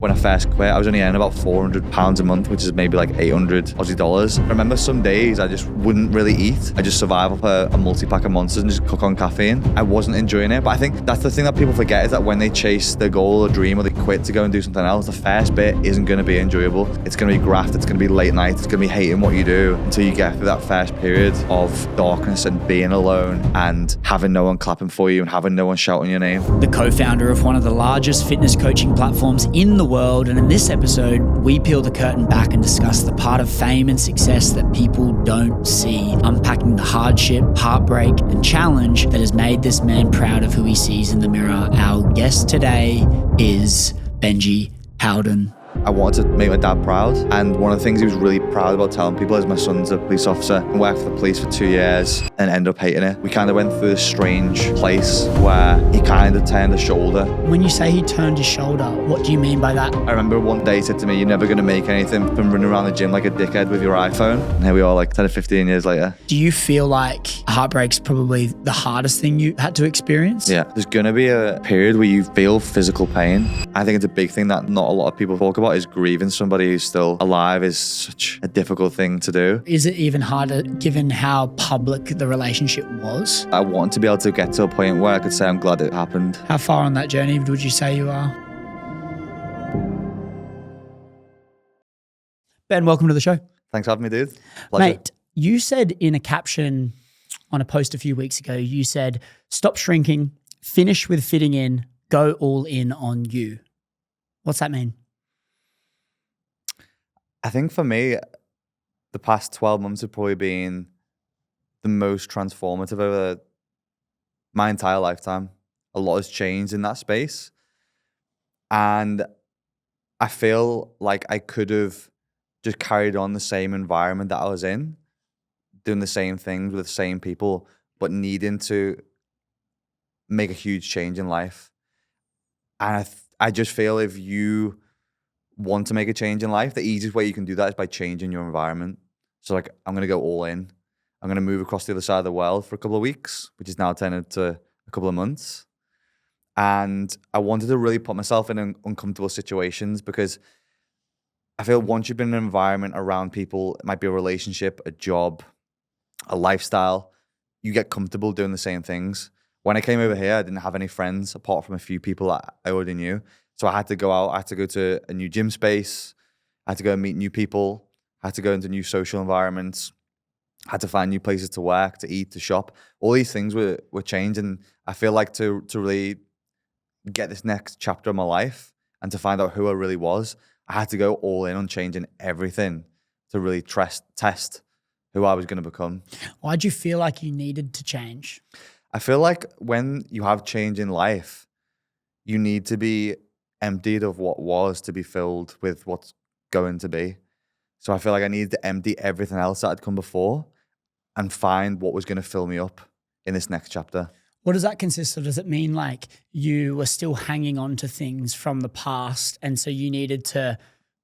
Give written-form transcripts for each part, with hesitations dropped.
When I first quit, I was only earning about £400 a month, which is maybe like 800 Aussie dollars. I remember some days I just wouldn't really eat. I just survive off a multi-pack of Monsters and just cook on caffeine. I wasn't enjoying it, but I think that's the thing that people forget is that when they chase their goal or dream or they quit to go and do something else, the first bit isn't going to be enjoyable. It's going to be graft, it's going to be late night, it's going to be hating what you do until you get through that first period of darkness and being alone and having no one clapping for you and having no one shouting your name. The co-founder of one of the largest fitness coaching platforms in the world, and in this episode, we peel the curtain back and discuss the part of fame and success that people don't see, unpacking the hardship, heartbreak, and challenge that has made this man proud of who he sees in the mirror. Our guest today is Benji Haldon. I wanted to make my dad proud, and one of the things he was really proud about telling people is my son's a police officer and worked for the police for 2 years and ended up hating it. We kind of went through this strange place where he kind of turned a shoulder. When you say he turned his shoulder, what do you mean by that? I remember one day he said to me, "You're never going to make anything from running around the gym like a dickhead with your iPhone." And here we are like 10 or 15 years later. Do you feel like heartbreak's probably the hardest thing you had to experience? Yeah, there's going to be a period where you feel physical pain. I think it's a big thing that not a lot of people talk about is grieving somebody who's still alive is such a difficult thing to do. Is it even harder given how public the relationship was? I want to be able to get to a point where I could say I'm glad it happened. How far on that journey would you say you are? Ben, welcome to the show. Thanks for having me, dude. Pleasure. Mate, you said in a caption on a post a few weeks ago, you said, "Stop shrinking, finish with fitting in, go all in on you." What's that mean? I think for me, the past 12 months have probably been the most transformative over my entire lifetime. A lot has changed in that space. And I feel like I could have just carried on the same environment that I was in, doing the same things with the same people, but needing to make a huge change in life. And I just feel if you want to make a change in life, the easiest way you can do that is by changing your environment. So like, I'm going to go all in. I'm going to move across the other side of the world for a couple of weeks, which is now turned into a couple of months. And I wanted to really put myself in uncomfortable situations because I feel once you've been in an environment around people, it might be a relationship, a job, a lifestyle, you get comfortable doing the same things. When I came over here, I didn't have any friends apart from a few people that I already knew. So I had to go out, I had to go to a new gym space, I had to go and meet new people, I had to go into new social environments, I had to find new places to work, to eat, to shop. All these things were changed, and I feel like to really get this next chapter of my life and to find out who I really was, I had to go all in on changing everything to really test who I was going to become. Why did you feel like you needed to change? I feel like when you have change in life, you need to be emptied of what was to be filled with what's going to be. So I feel like I needed to empty everything else that had come before and find what was going to fill me up in this next chapter. What does that consist of? Does it mean like you were still hanging on to things from the past and so you needed to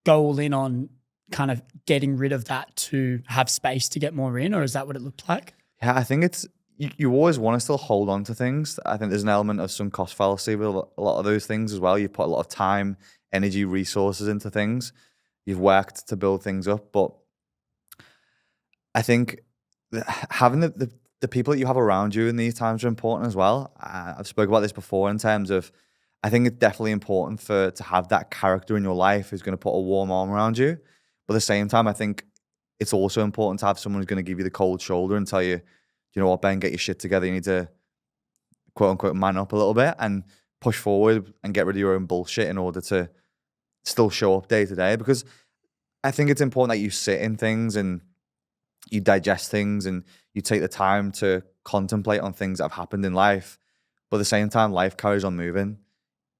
go all in on kind of getting rid of that to have space to get more in, or is that what it looked like? Yeah, I think it's, you always want to still hold on to things. I think there's an element of sunk cost fallacy with a lot of those things as well. You put a lot of time, energy, resources into things. You've worked to build things up. But I think having the people that you have around you in these times are important as well. I've spoken about this before in terms of, I think it's definitely important to have that character in your life who's going to put a warm arm around you. But at the same time, I think it's also important to have someone who's going to give you the cold shoulder and tell you, you know what, Ben, get your shit together. You need to, quote unquote, man up a little bit and push forward and get rid of your own bullshit in order to still show up day to day. Because I think it's important that you sit in things and you digest things and you take the time to contemplate on things that have happened in life. But at the same time, life carries on moving.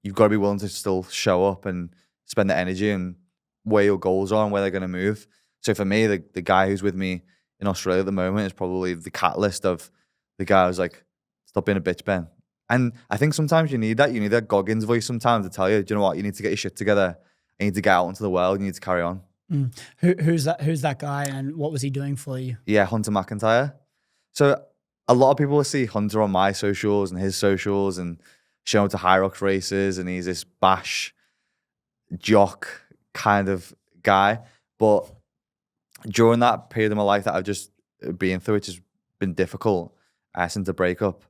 You've got to be willing to still show up and spend the energy and where your goals are and where they're going to move. So for me, the guy who's with me in Australia at the moment is probably the catalyst of the guy who's like, stop being a bitch, Ben. And I think sometimes you need that. You need that Goggins voice sometimes to tell you, do you know what? You need to get your shit together. You need to get out into the world. You need to carry on. Who's that guy and what was he doing for you? Yeah, Hunter McIntyre. So a lot of people will see Hunter on my socials and his socials and show up to High Rocks races and he's this bash jock kind of guy. But during that period of my life that I've just been through, which has been difficult since the breakup,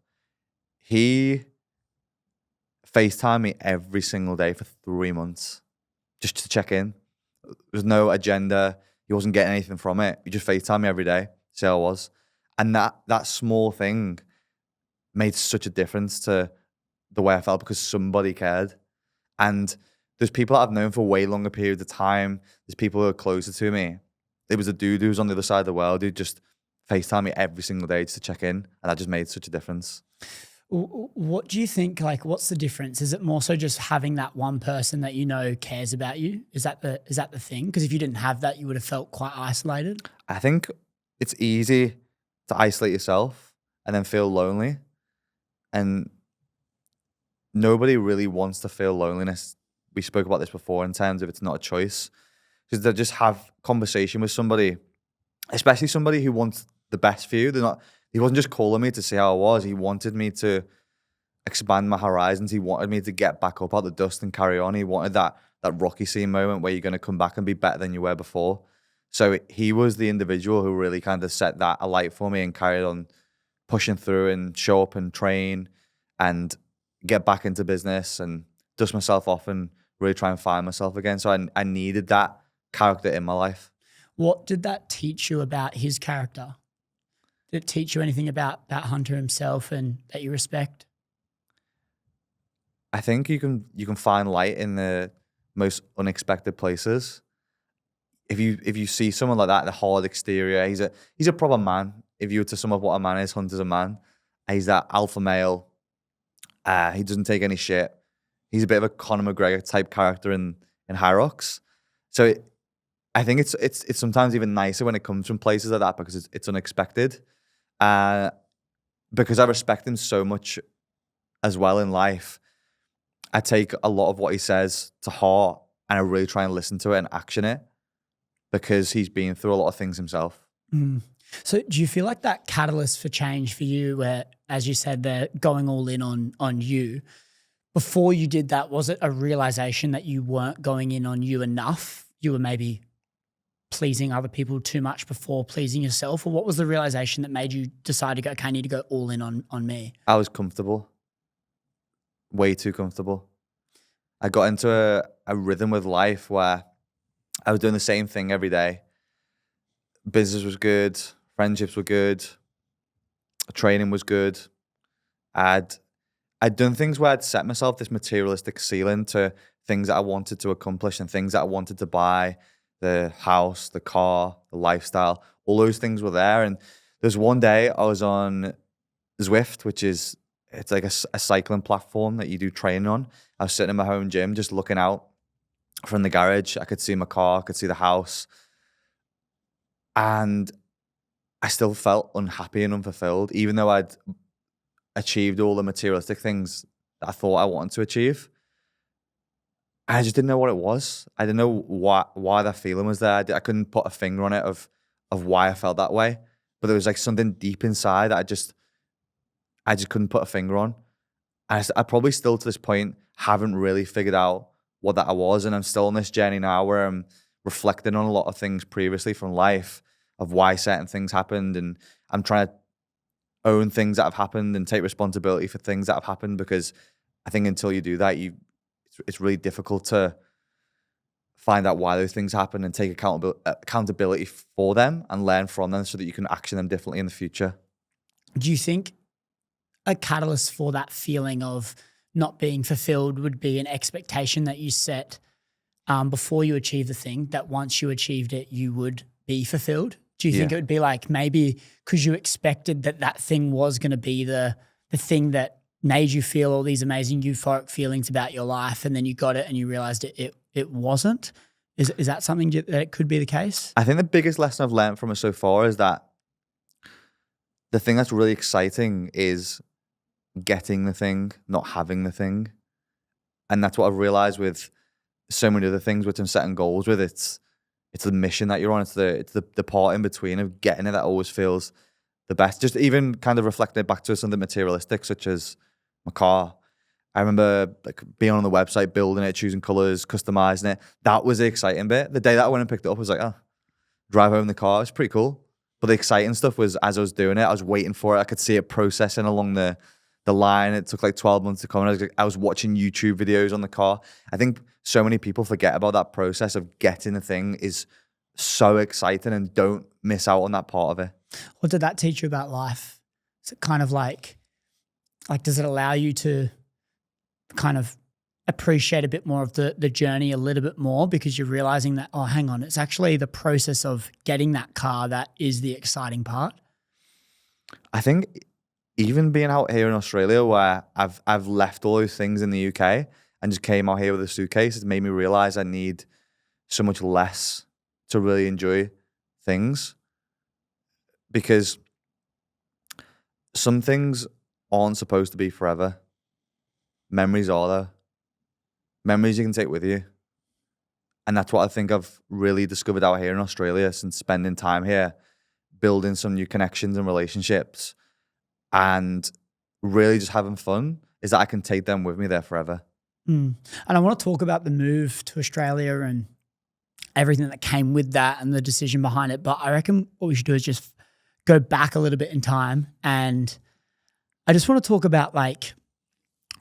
he FaceTimed me every single day for 3 months just to check in. There's no agenda. He wasn't getting anything from it. He just FaceTimed me every day, see how I was. And that small thing made such a difference to the way I felt because somebody cared. And there's people that I've known for way longer periods of time. There's people who are closer to me. It was a dude who was on the other side of the world who just FaceTimed me every single day just to check in. And that just made such a difference. What do you think, like, what's the difference? Is it more so just having that one person that you know cares about you? Is that the thing? Because if you didn't have that, you would have felt quite isolated. I think it's easy to isolate yourself and then feel lonely. And nobody really wants to feel loneliness. We spoke about this before in terms of it's not a choice. Because they just have conversation with somebody, especially somebody who wants the best for you. He wasn't just calling me to see how I was. He wanted me to expand my horizons. He wanted me to get back up out the dust and carry on. He wanted that Rocky scene moment where you're going to come back and be better than you were before. So he was the individual who really kind of set that alight for me and carried on pushing through and show up and train and get back into business and dust myself off and really try and find myself again. So I needed that character in my life. What did that teach you about his character? Did it teach you anything about Hunter himself and that you respect? I think you can find light in the most unexpected places. If you see someone like that, the hard exterior, he's a proper man. If you were to sum up what a man is, Hunter's a man. He's that alpha male. He doesn't take any shit. He's a bit of a Conor McGregor type character in High Rocks. So I think it's sometimes even nicer when it comes from places like that because it's unexpected. Because I respect him so much as well in life, I take a lot of what he says to heart and I really try and listen to it and action it because he's been through a lot of things himself. Mm. So do you feel like that catalyst for change for you where, as you said, they're going all in on you, before you did that, was it a realization that you weren't going in on you enough? You were maybe pleasing other people too much before pleasing yourself? Or what was the realization that made you decide to go, okay, I need to go all in on me? I was comfortable. Way too comfortable. I got into a rhythm with life where I was doing the same thing every day. Business was good. Friendships were good. Training was good. I'd done things where I'd set myself this materialistic ceiling to things that I wanted to accomplish and things that I wanted to buy. The house, the car, the lifestyle, all those things were there. And there's one day I was on Zwift, it's like a cycling platform that you do training on. I was sitting in my home gym, just looking out from the garage. I could see my car, I could see the house. And I still felt unhappy and unfulfilled, even though I'd achieved all the materialistic things that I thought I wanted to achieve. I just didn't know what it was. I didn't know why that feeling was there. I couldn't put a finger on it of why I felt that way. But there was like something deep inside that I just couldn't put a finger on. I probably still to this point haven't really figured out what that was. And I'm still on this journey now where I'm reflecting on a lot of things previously from life of why certain things happened. And I'm trying to own things that have happened and take responsibility for things that have happened, because I think until you do that, it's really difficult to find out why those things happen and take accountability for them and learn from them so that you can action them differently in the future. Do you think a catalyst for that feeling of not being fulfilled would be an expectation that you set before you achieve the thing, that once you achieved it, you would be fulfilled? Do you think it would be like maybe because you expected that thing was going to be the thing that made you feel all these amazing euphoric feelings about your life, and then you got it and you realized it wasn't? Is that something that it could be the case? I think the biggest lesson I've learned from it so far is that the thing that's really exciting is getting the thing, not having the thing. And that's what I've realized with so many other things which I'm setting goals with. It's the mission that you're on. It's the part in between of getting it that always feels the best. Just even kind of reflecting it back to something materialistic, such as my car. I remember like being on the website, building it, choosing colors, customizing it. That was the exciting bit. The day that I went and picked it up, I was like, oh, drive home in the car. It's pretty cool. But the exciting stuff was as I was doing it, I was waiting for it. I could see it processing along the line. It took like 12 months to come. And I was watching YouTube videos on the car. I think so many people forget about that process of getting the thing is so exciting and don't miss out on that part of it. What did that teach you about life? Is it kind of like does it allow you to kind of appreciate a bit more of the journey a little bit more because you're realizing that, oh, hang on, it's actually the process of getting that car that is the exciting part? I think even being out here in Australia where I've left all those things in the UK and just came out here with a suitcase, it's made me realize I need so much less to really enjoy things, because some things aren't supposed to be forever. Memories are though. Memories you can take with you. And that's what I think I've really discovered out here in Australia since spending time here, building some new connections and relationships and really just having fun, is that I can take them with me there forever. And I want to talk about the move to Australia and everything that came with that and the decision behind it. But I reckon what we should do is just go back a little bit in time. And I just want to talk about like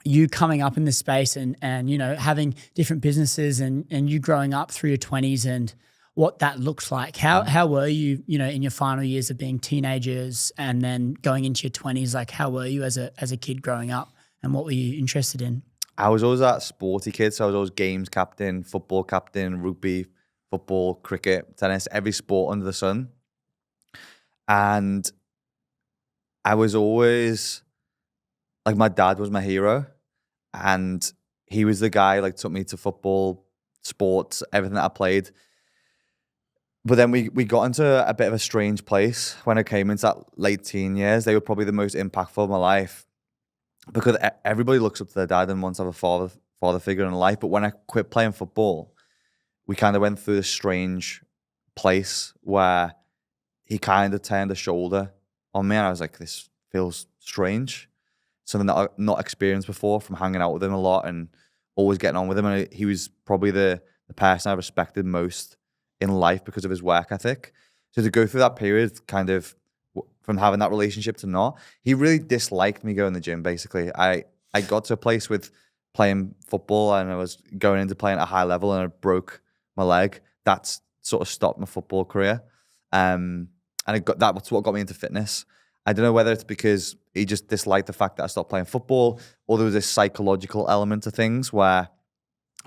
you coming up in this space and you know, having different businesses and you growing up through your 20s and what that looks like. How were you, you know, in your final years of being teenagers and then going into your 20s? Like how were you as a kid growing up and what were you interested in? I was always that sporty kid. So I was always games captain, football captain, rugby, football, cricket, tennis, every sport under the sun. And I was always like, my dad was my hero. And he was the guy like took me to football, sports, everything that I played. But then we got into a bit of a strange place when I came into that late teen years. They were probably the most impactful of my life because everybody looks up to their dad and wants to have a father figure in life. But when I quit playing football, we kind of went through this strange place where he kind of turned a shoulder on me. And I was like, this feels strange. Something that I've not experienced before from hanging out with him a lot and always getting on with him. And he was probably the person I respected most in life because of his work ethic. So to go through that period, kind of from having that relationship to not, he really disliked me going to the gym, basically. I got to a place with playing football and I was going into playing at a high level and I broke my leg. That's sort of stopped my football career. And that's what got me into fitness. I don't know whether it's because he just disliked the fact that I stopped playing football or there was this psychological element to things where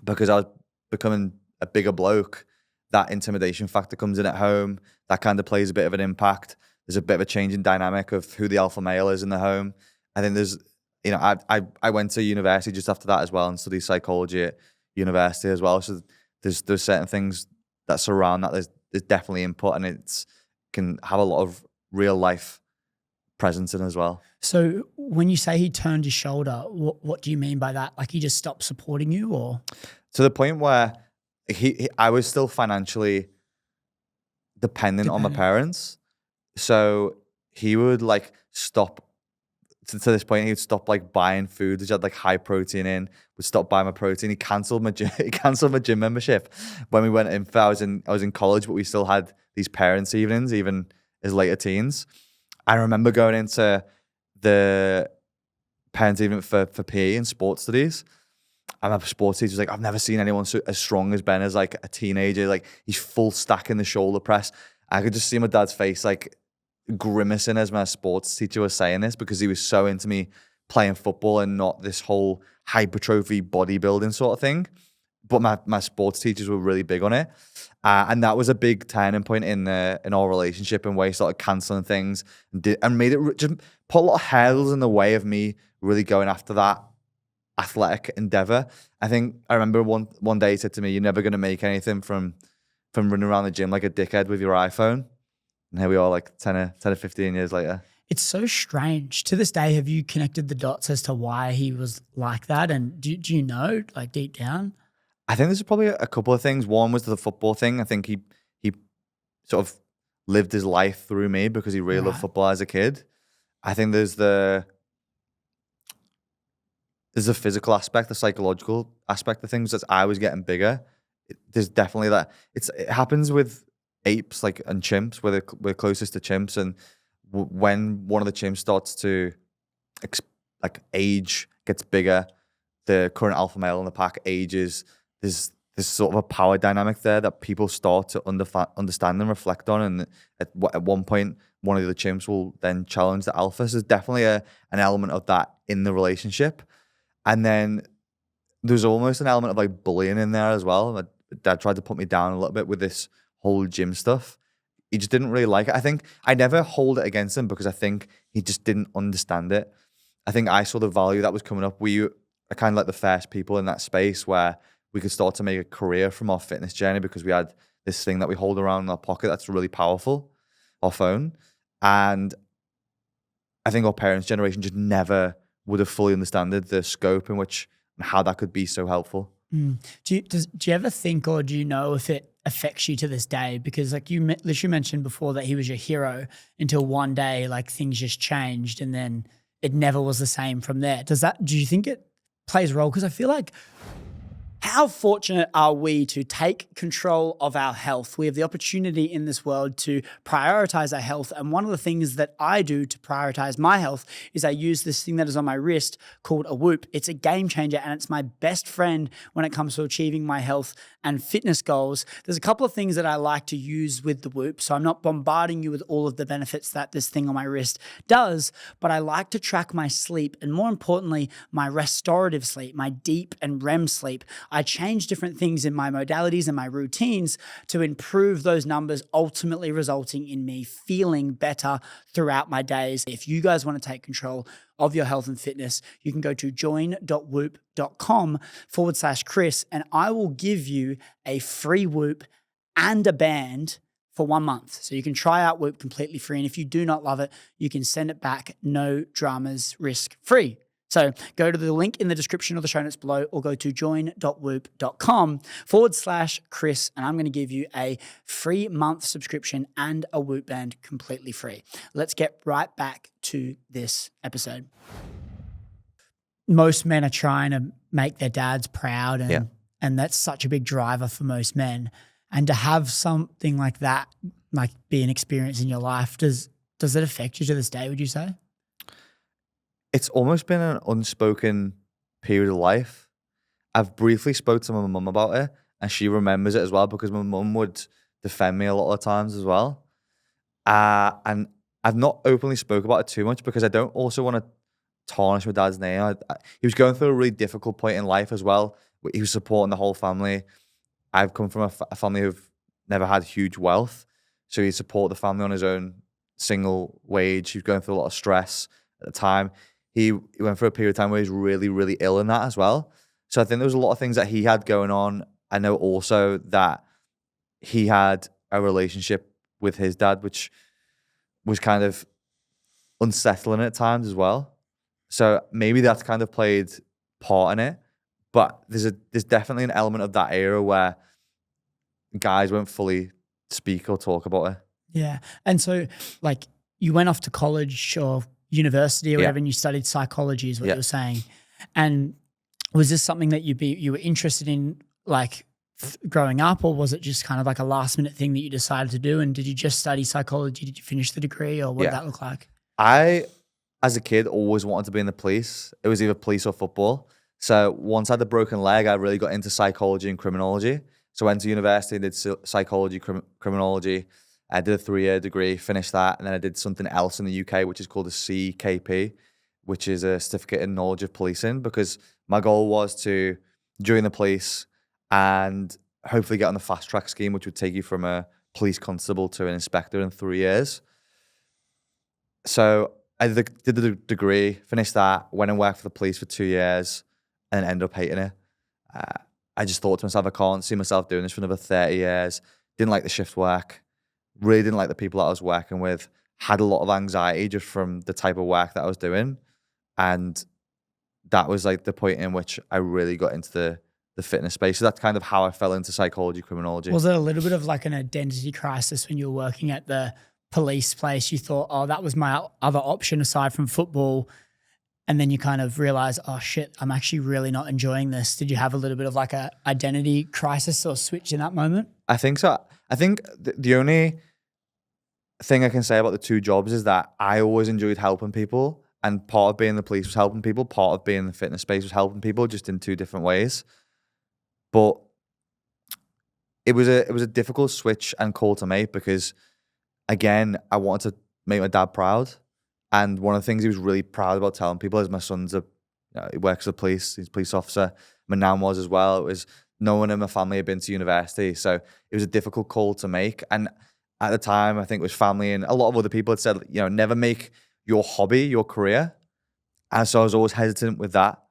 because I was becoming a bigger bloke, that intimidation factor comes in at home. That kind of plays a bit of an impact. There's a bit of a change in dynamic of who the alpha male is in the home. I think there's, you know, I went to university just after that as well and studied psychology at university as well. So there's certain things that surround that. There's definitely input and it's can have a lot of real life presence in as well. So when you say he turned his shoulder, what do you mean by that? Like he just stopped supporting you or? To the point where I was still financially dependent on my parents. So he would like stop to this point. He would stop like buying food which had like high protein in. Would stop buying my protein. He cancelled my gym. He cancelled my gym membership when we went in. I was in college, but we still had these parents' evenings, even as later teens. I remember going into the parents' evening for PE and sports studies. And my sports teacher was like, I've never seen anyone as strong as Ben as like a teenager. Like he's full stack in the shoulder press. I could just see my dad's face like grimacing as my sports teacher was saying this because he was so into me playing football and not this whole hypertrophy bodybuilding sort of thing. But my sports teachers were really big on it. And that was a big turning point in our relationship and where he started cancelling things and made it just put a lot of hurdles in the way of me really going after that athletic endeavor. I think I remember one day he said to me, "You're never going to make anything from running around the gym like a dickhead with your iPhone." And here we are like 10 or 15 years later. It's so strange. To this day, have you connected the dots as to why he was like that? And do you know, like deep down? I think there's probably a couple of things. One was the football thing. I think he sort of lived his life through me because he really loved football as a kid. I think there's there's a physical aspect, the psychological aspect of things. As I was getting bigger, there's definitely that. It happens with apes and chimps, where we're closest to chimps, and when one of the chimps starts to age, gets bigger, the current alpha male in the pack ages. There's sort of a power dynamic there that people start to understand and reflect on, and at one point, one of the chimps will then challenge the alpha. So there's definitely an element of that in the relationship. And then there's almost an element of bullying in there as well. My dad tried to put me down a little bit with this whole gym stuff. He just didn't really like it. I think I never hold it against him because I think he just didn't understand it. I think I saw the value that was coming up. We are kind of like the first people in that space where we could start to make a career from our fitness journey because we had this thing that we hold around in our pocket that's really powerful, our phone. And I think our parents' generation just never would have fully understood the scope in which and how that could be so helpful. Do you ever think, or do you know if it affects you to this day? Because you literally mentioned before that he was your hero until one day things just changed and then it never was the same from there. Do you think it plays a role? Because I feel like, how fortunate are we to take control of our health? We have the opportunity in this world to prioritize our health. And one of the things that I do to prioritize my health is I use this thing that is on my wrist called a Whoop. It's a game changer and it's my best friend when it comes to achieving my health and fitness goals. There's a couple of things that I like to use with the Whoop. So I'm not bombarding you with all of the benefits that this thing on my wrist does, but I like to track my sleep and, more importantly, my restorative sleep, my deep and REM sleep. I change different things in my modalities and my routines to improve those numbers, ultimately resulting in me feeling better throughout my days. If you guys want to take control of your health and fitness, you can go to join.whoop.com/Chris, and I will give you a free Whoop and a band for 1 month. So you can try out Whoop completely free. And if you do not love it, you can send it back, no dramas, risk free. So go to the link in the description of the show notes below or go to join.whoop.com/Chris, and I'm going to give you a free month subscription and a Whoop band completely free. Let's get right back to this episode. Most men are trying to make their dads proud, and that's such a big driver for most men. And to have something like that, be an experience in your life, does it affect you to this day, would you say? It's almost been an unspoken period of life. I've briefly spoke to my mum about it, and she remembers it as well because my mum would defend me a lot of times as well. And I've not openly spoke about it too much because I don't also want to tarnish my dad's name. He was going through a really difficult point in life as well. He was supporting the whole family. I've come from a family who've never had huge wealth, so he supported the family on his own single wage. He was going through a lot of stress at the time. He went through a period of time where he was really, really ill in that as well. So I think there was a lot of things that he had going on. I know also that he had a relationship with his dad, which was kind of unsettling at times as well. So maybe that's kind of played part in it. But there's definitely an element of that era where guys won't fully speak or talk about it. Yeah. And so you went off to college or university or whatever, and you studied psychology is what you were saying. And was this something that you were interested in growing up, or was it just kind of a last minute thing that you decided to do? And did you just study psychology? Did you finish the degree, or what did that look like? I, as a kid, always wanted to be in the police. It was either police or football. So once I had the broken leg, I really got into psychology and criminology. So I went to university, did psychology, criminology. I did a 3-year degree, finished that, and then I did something else in the UK, which is called a CKP, which is a certificate in knowledge of policing, because my goal was to join the police and hopefully get on the fast track scheme, which would take you from a police constable to an inspector in 3 years. So I did the degree, finished that, went and worked for the police for 2 years, and ended up hating it. I just thought to myself, I can't see myself doing this for another 30 years. Didn't like the shift work. Really didn't like the people that I was working with. Had a lot of anxiety just from the type of work that I was doing. And that was the point in which I really got into the fitness space. So that's kind of how I fell into psychology, criminology. Was it a little bit of an identity crisis when you were working at the police place? You thought, oh, that was my other option aside from football. and then you kind of realize, oh shit, I'm actually really not enjoying this. Did you have a little bit of like a identity crisis or switch in that moment? I think so. I think the only thing I can say about the two jobs is that I always enjoyed helping people, and part of being the police was helping people, part of being in the fitness space was helping people, just in two different ways. But it was a difficult switch and call to make because, again, I wanted to make my dad proud. And one of the things he was really proud about telling people is my son's he works for the police, he's a police officer. My nan was as well. It was no one in my family had been to university. So it was a difficult call to make. And at the time, I think it was family and a lot of other people had said, never make your hobby your career. And so I was always hesitant with that.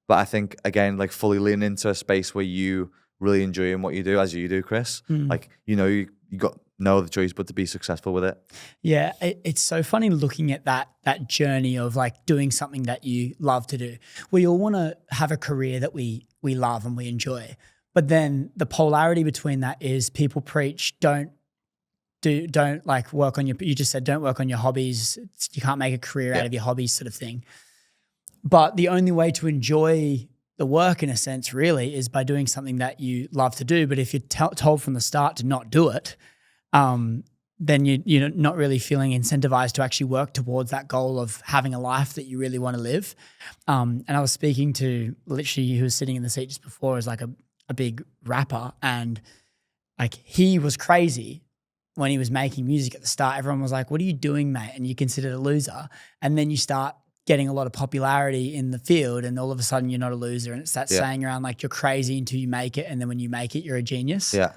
But I think, again, like fully lean into a space where you really enjoying what you do, as you do, Chris. Like, you got no other choice but to be successful with it. Yeah, it's so funny looking at that journey of like doing something that you love to do. We all want to have a career that we love and we enjoy. But then the polarity between that is people preach don't like work on you just said don't work on your hobbies. You can't make a career out of your hobbies sort of thing. But the only way to enjoy the work in a sense really is by doing something that you love to do. But if you're told from the start to not do it, then you're not really feeling incentivized to actually work towards that goal of having a life that you really want to live. And I was speaking to literally who was sitting in the seat just before as like a big rapper, and like he was crazy when he was making music at the start. Everyone was like, what are you doing, mate? And you're considered a loser. And then you start getting a lot of popularity in the field and all of a sudden you're not a loser. And it's that saying around like you're crazy until you make it. And then when you make it, you're a genius. Yeah.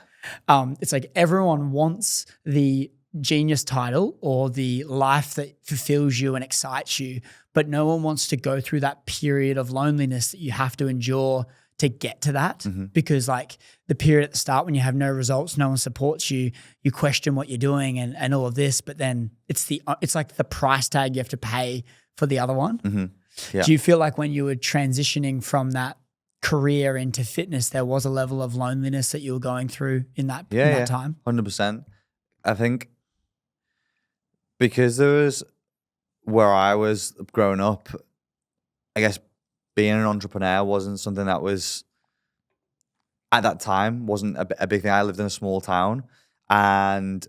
It's like everyone wants the genius title or the life that fulfills you and excites you, but no one wants to go through that period of loneliness that you have to endure to get to that. Because like the period at the start when you have no results, no one supports you, you question what you're doing and all of this, but then it's like the price tag you have to pay for the other one. Yeah. Do you feel like when you were transitioning from that career into fitness, there was a level of loneliness that you were going through in that time? 100%. I think because there was where I was growing up, I guess being an entrepreneur wasn't something that was at that time wasn't a big thing. I lived in a small town, and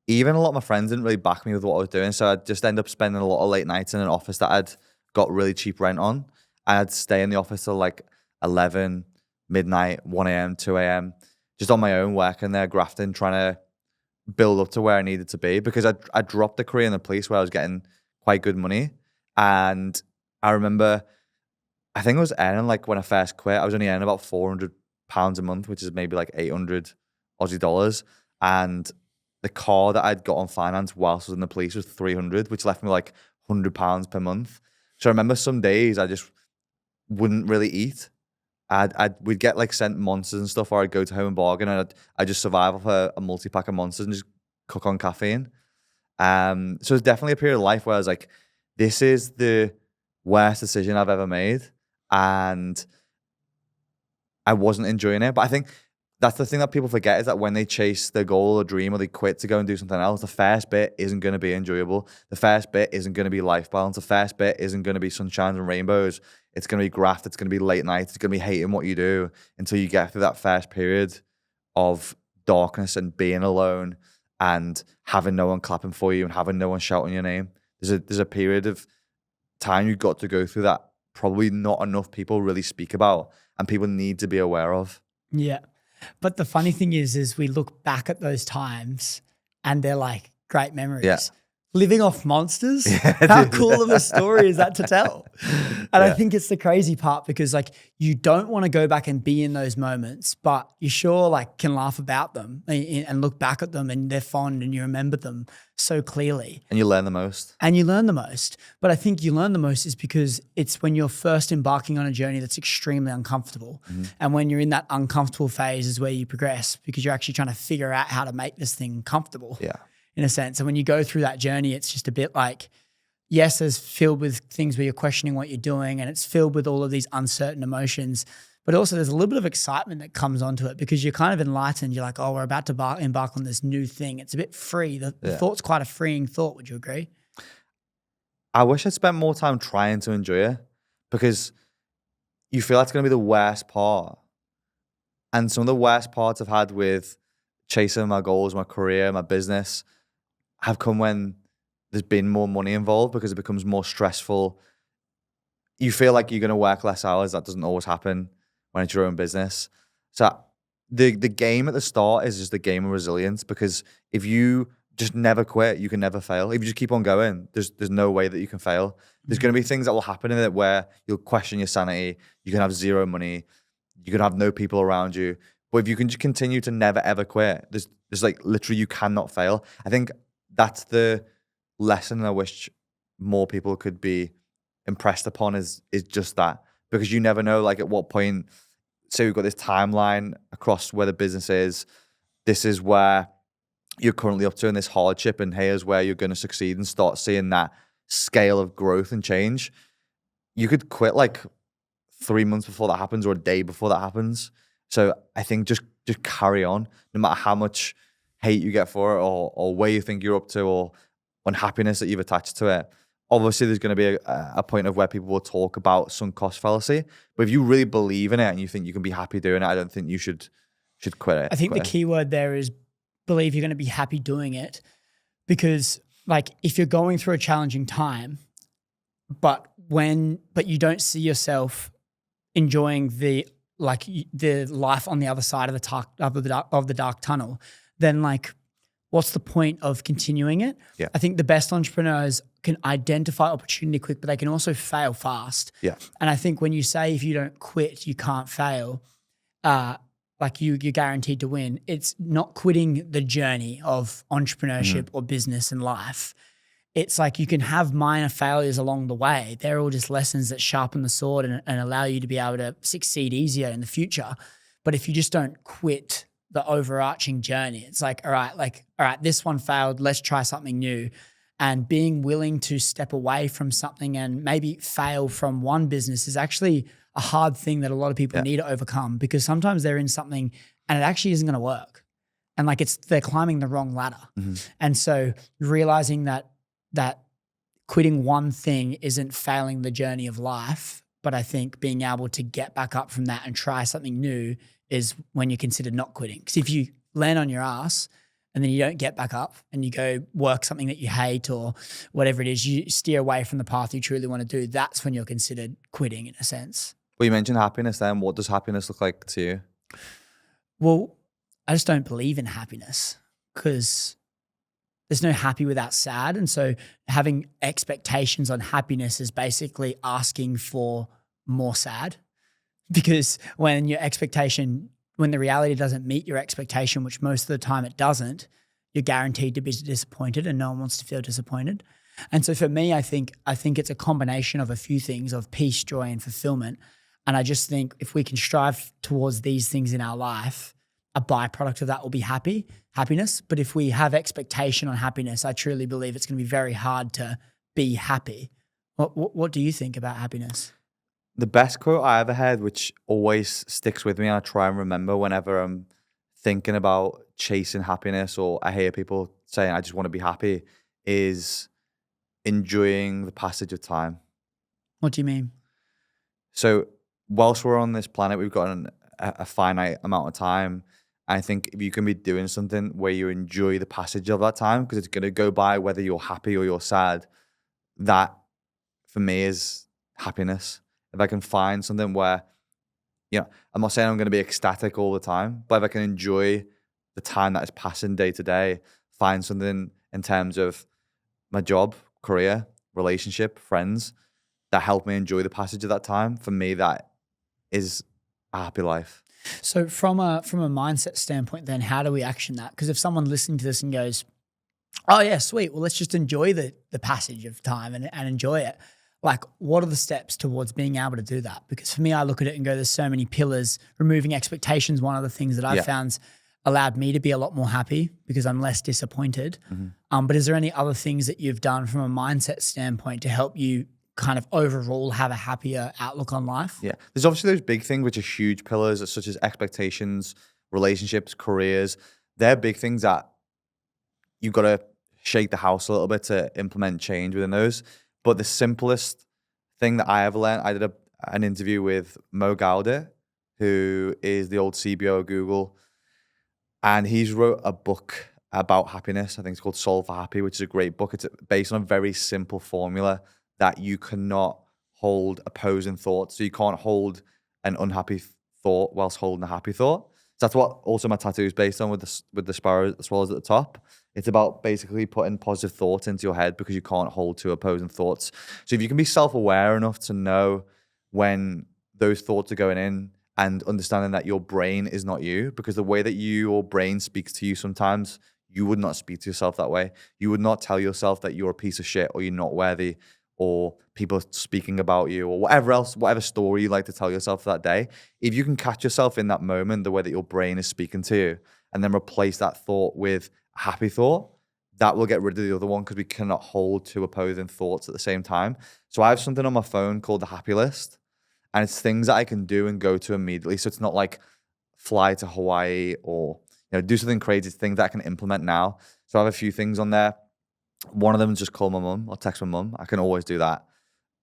even a lot of my friends didn't really back me with what I was doing. So I'd just end up spending a lot of late nights in an office that I'd got really cheap rent on. I'd stay in the office till like 11, midnight, 1 a.m., 2 a.m., just on my own, working there, grafting, trying to build up to where I needed to be, because I dropped the career in the police where I was getting quite good money. And I remember, I think I was earning, like when I first quit, I was only earning about £400 a month, which is maybe like 800 Aussie dollars. And the car that I'd got on finance whilst I was in the police was 300, which left me like £100 per month. So I remember some days I just wouldn't really eat. We'd get like sent Monsters and stuff, or I'd go to Home and Bargain and I'd just survive off a multi-pack of Monsters and just cook on caffeine. So it's definitely a period of life where I was like, this is the worst decision I've ever made. And I wasn't enjoying it. But I think that's the thing that people forget, is that when they chase their goal or dream or they quit to go and do something else, the first bit isn't going to be enjoyable. The first bit isn't going to be life balance. The first bit isn't going to be sunshines and rainbows. It's going to be graft. It's going to be late nights. It's going to be hating what you do until you get through that first period of darkness and being alone and having no one clapping for you and having no one shouting your name. There's a period of time you've got to go through that probably not enough people really speak about and people need to be aware of. Yeah. But the funny thing is we look back at those times and they're like great memories. Yeah. Living off Monsters, how cool of a story is that to tell? And I think it's the crazy part, because like you don't want to go back and be in those moments, but you sure like can laugh about them and look back at them, and they're fond and you remember them so clearly. And you learn the most. But I think you learn the most is because it's when you're first embarking on a journey that's extremely uncomfortable. And when you're in that uncomfortable phase is where you progress, because you're actually trying to figure out how to make this thing comfortable. Yeah. In a sense. And when you go through that journey, it's just a bit like, yes, it's filled with things where you're questioning what you're doing, and it's filled with all of these uncertain emotions, but also there's a little bit of excitement that comes onto it, because you're kind of enlightened. You're like, oh, we're about to embark on this new thing. It's a bit free. The thought's quite a freeing thought. Would you agree? I wish I'd spent more time trying to enjoy it, because you feel that's going to be the worst part. And some of the worst parts I've had with chasing my goals, my career, my business have come when there's been more money involved, because it becomes more stressful. You feel like you're going to work less hours. That doesn't always happen when it's your own business. So the game at the start is just the game of resilience, because if you just never quit, you can never fail. If you just keep on going, there's no way that you can fail. There's going to be things that will happen in it where you'll question your sanity. You can have zero money. You can have no people around you. But if you can just continue to never ever quit, there's like literally you cannot fail. I think that's the lesson I wish more people could be impressed upon, is just that, because you never know, like, at what point, say we've got this timeline across where the business is, this is where you're currently up to in this hardship, and here's where you're going to succeed and start seeing that scale of growth and change. You could quit like 3 months before that happens, or a day before that happens. So I think just carry on, no matter how much hate you get for it, or where you think you're up to, or unhappiness that you've attached to it. Obviously, there's going to be a point of where people will talk about sunk cost fallacy. But if you really believe in it and you think you can be happy doing it, I don't think you should quit it. I think the key word there is believe you're going to be happy doing it, because like if you're going through a challenging time, but you don't see yourself enjoying the life on the other side of the dark tunnel, then like what's the point of continuing it? Yeah. I think the best entrepreneurs can identify opportunity quick, but they can also fail fast. Yeah. And I think when you say if you don't quit, you can't fail, like you're guaranteed to win. It's not quitting the journey of entrepreneurship or business and life. It's like you can have minor failures along the way. They're all just lessons that sharpen the sword and allow you to be able to succeed easier in the future. But if you just don't quit the overarching journey, it's like, all right, this one failed. Let's try something new. And being willing to step away from something and maybe fail from one business is actually a hard thing that a lot of people need to overcome, because sometimes they're in something and it actually isn't going to work. And like they're climbing the wrong ladder. And so realizing that quitting one thing isn't failing the journey of life, but I think being able to get back up from that and try something new is when you consider not quitting. Because if you land on your ass and then you don't get back up and you go work something that you hate or whatever it is, you steer away from the path you truly want to do, that's when you're considered quitting in a sense. Well, you mentioned happiness then. What does happiness look like to you? Well, I just don't believe in happiness, because there's no happy without sad. And so having expectations on happiness is basically asking for more sad, because when the reality doesn't meet your expectation, which most of the time it doesn't, you're guaranteed to be disappointed, and no one wants to feel disappointed. And so for me, I think it's a combination of a few things of peace, joy, and fulfillment. And I just think if we can strive towards these things in our life, a byproduct of that will be happiness. But if we have expectation on happiness, I truly believe it's going to be very hard to be happy. What do you think about happiness? The best quote I ever heard, which always sticks with me, and I try and remember whenever I'm thinking about chasing happiness, or I hear people saying, I just want to be happy, is enjoying the passage of time. What do you mean? So whilst we're on this planet, we've got a finite amount of time. I think if you can be doing something where you enjoy the passage of that time, because it's going to go by whether you're happy or you're sad, that for me is happiness. If I can find something where, I'm not saying I'm going to be ecstatic all the time, but if I can enjoy the time that is passing day to day, find something in terms of my job, career, relationship, friends that help me enjoy the passage of that time, for me, that is a happy life. So from a mindset standpoint, then how do we action that? Because if someone listening to this and goes, oh yeah, sweet, well, let's just enjoy the passage of time and enjoy it. Like, what are the steps towards being able to do that? Because for me, I look at it and go, there's so many pillars. Removing expectations, one of the things that I've found allowed me to be a lot more happy because I'm less disappointed. But is there any other things that you've done from a mindset standpoint to help you kind of overall have a happier outlook on life? Yeah. There's obviously those big things which are huge pillars, such as expectations, relationships, careers. They're big things that you've got to shake the house a little bit to implement change within those. But the simplest thing that I ever learned, I did an interview with Mo Gaudet, who is the old CBO of Google. And he's wrote a book about happiness. I think it's called Solve for Happy, which is a great book. It's based on a very simple formula that you cannot hold opposing thoughts. So you can't hold an unhappy thought whilst holding a happy thought. So that's what also my tattoo is based on with the swallows at the top. It's about basically putting positive thoughts into your head because you can't hold two opposing thoughts. So if you can be self-aware enough to know when those thoughts are going in and understanding that your brain is not you, because the way that your brain speaks to you sometimes, you would not speak to yourself that way. You would not tell yourself that you're a piece of shit or you're not worthy or people speaking about you or whatever story you like to tell yourself that day. If you can catch yourself in that moment, the way that your brain is speaking to you, and then replace that thought with a happy thought, that will get rid of the other one because we cannot hold two opposing thoughts at the same time. So I have something on my phone called the happy list, and it's things that I can do and go to immediately. So it's not like fly to Hawaii or do something crazy. It's things that I can implement now. So I have a few things on there. One of them is just call my mum or text my mum. I can always do that.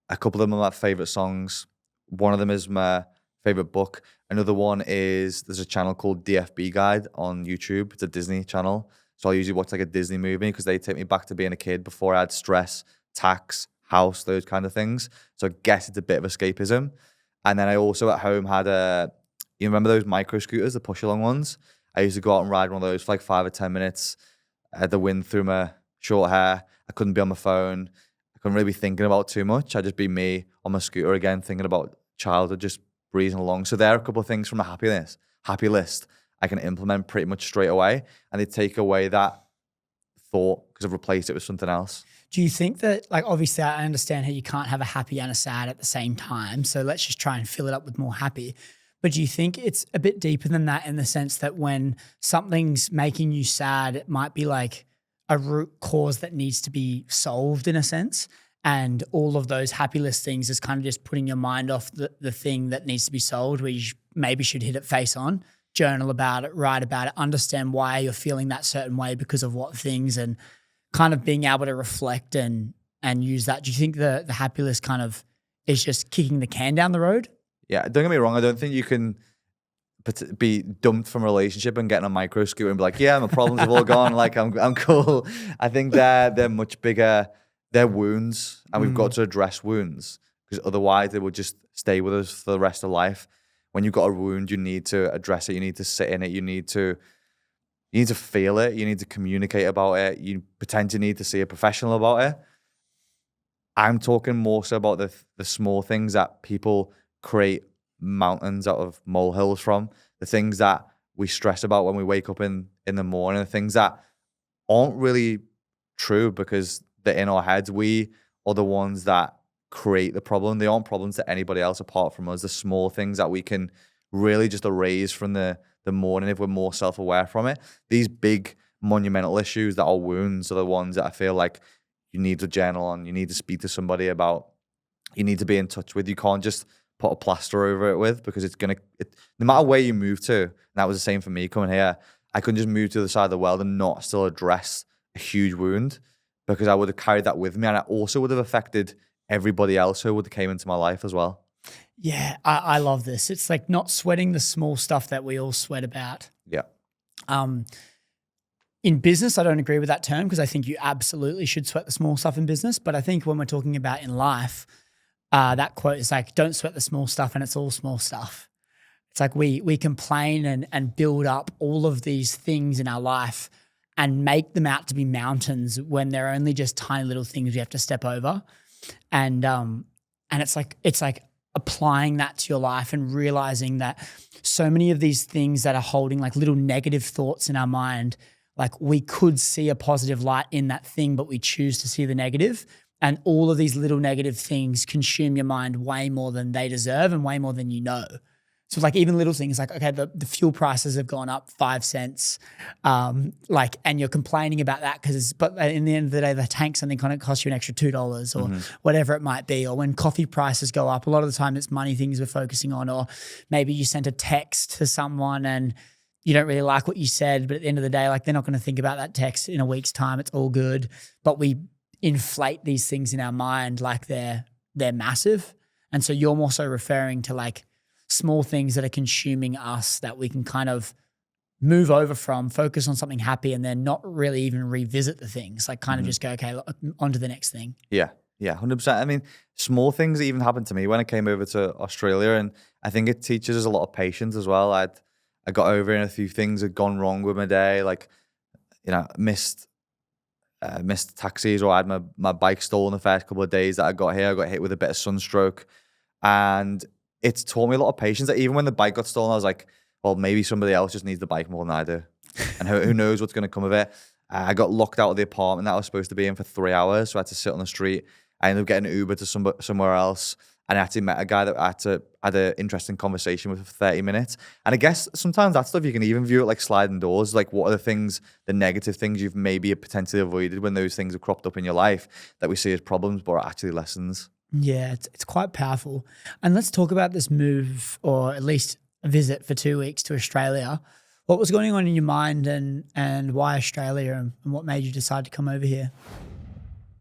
A couple of them are my favorite songs. One of them is my favorite book. Another one is there's a channel called DFB Guide on YouTube. It's a Disney channel. So I usually watch like a Disney movie because they take me back to being a kid before I had stress, tax, house, those kind of things. So I guess it's a bit of escapism. And then I also at home had you remember those micro scooters, the push along ones? I used to go out and ride one of those for like 5 or 10 minutes. I had the wind through my short hair. I couldn't be on my phone. I couldn't really be thinking about too much. I'd just be me on my scooter again, thinking about childhood, just breezing along. So there are a couple of things from the happy list I can implement pretty much straight away. And they take away that thought because I've replaced it with something else. Do you think that, like, obviously I understand how you can't have a happy and a sad at the same time. So let's just try and fill it up with more happy. But do you think it's a bit deeper than that in the sense that when something's making you sad, it might be like a root cause that needs to be solved in a sense? And all of those happy list things is kind of just putting your mind off the thing that needs to be solved, where you maybe should hit it face on, journal about it, write about it, understand why you're feeling that certain way because of what things, and kind of being able to reflect and use that. Do you think the happy list kind of is just kicking the can down the road? Yeah, don't get me wrong. I don't think you can be dumped from a relationship and get on a micro scooter and be like, yeah, my problems have all gone. Like, I'm cool. I think they're much bigger. They're wounds, and we've got to address wounds because otherwise they will just stay with us for the rest of life. When you've got a wound, you need to address it. You need to sit in it. You need to feel it. You need to communicate about it. You potentially need to see a professional about it. I'm talking more so about the small things that people create mountains out of molehills from, the things that we stress about when we wake up in the morning, the things that aren't really true because they're in our heads. We are the ones that create the problem. They aren't problems to anybody else apart from us. The small things that we can really just erase from the morning if we're more self-aware from it. These big monumental issues that are wounds are the ones that I feel like you need to journal on, you need to speak to somebody about, you need to be in touch with. You can't just put a plaster over it with, because no matter where you move to, and that was the same for me coming here, I couldn't just move to the side of the world and not still address a huge wound, because I would have carried that with me, and I also would have affected everybody else who would have came into my life as well. Yeah, I love this. It's like not sweating the small stuff that we all sweat about. Yeah. In business, I don't agree with that term because I think you absolutely should sweat the small stuff in business. But I think when we're talking about in life, that quote is like, don't sweat the small stuff and it's all small stuff. It's like we complain and build up all of these things in our life and make them out to be mountains when they're only just tiny little things we have to step over. And it's like applying that to your life and realizing that so many of these things that are holding like little negative thoughts in our mind, like we could see a positive light in that thing, but we choose to see the negative. And all of these little negative things consume your mind way more than they deserve and way more than you know. So like even little things like, okay, the fuel prices have gone up 5 cents, and you're complaining about that but in the end of the day, the tank's only going to cost you an extra $2 or whatever it might be. Or when coffee prices go up, a lot of the time it's money things we're focusing on. Or maybe you sent a text to someone and you don't really like what you said, but at the end of the day, like they're not going to think about that text in a week's time. It's all good. But we inflate these things in our mind like they're massive. And so you're more so referring to like small things that are consuming us that we can kind of move over from, focus on something happy, and then not really even revisit the things, like kind of just go, okay, on to the next thing. Yeah, 100%. I mean, small things even happened to me when I came over to Australia, and I think it teaches us a lot of patience as well. I got over and a few things had gone wrong with my day, like, you know, missed taxis, or I had my bike stolen the first couple of days that I got here. I got hit with a bit of sunstroke, and it's taught me a lot of patience. That even when the bike got stolen, I was like, well, maybe somebody else just needs the bike more than I do. And who knows what's going to come of it. I got locked out of the apartment that I was supposed to be in for 3 hours, so I had to sit on the street. I ended up getting an Uber to somewhere else, and I actually met a guy that I had an interesting conversation with for 30 minutes. And I guess sometimes that stuff you can even view it like sliding doors. Like, what are the negative things you've maybe potentially avoided when those things have cropped up in your life that we see as problems, but are actually lessons? Yeah, it's quite powerful. And let's talk about this move, or at least a visit for 2 weeks to Australia. What was going on in your mind, and why Australia, and what made you decide to come over here?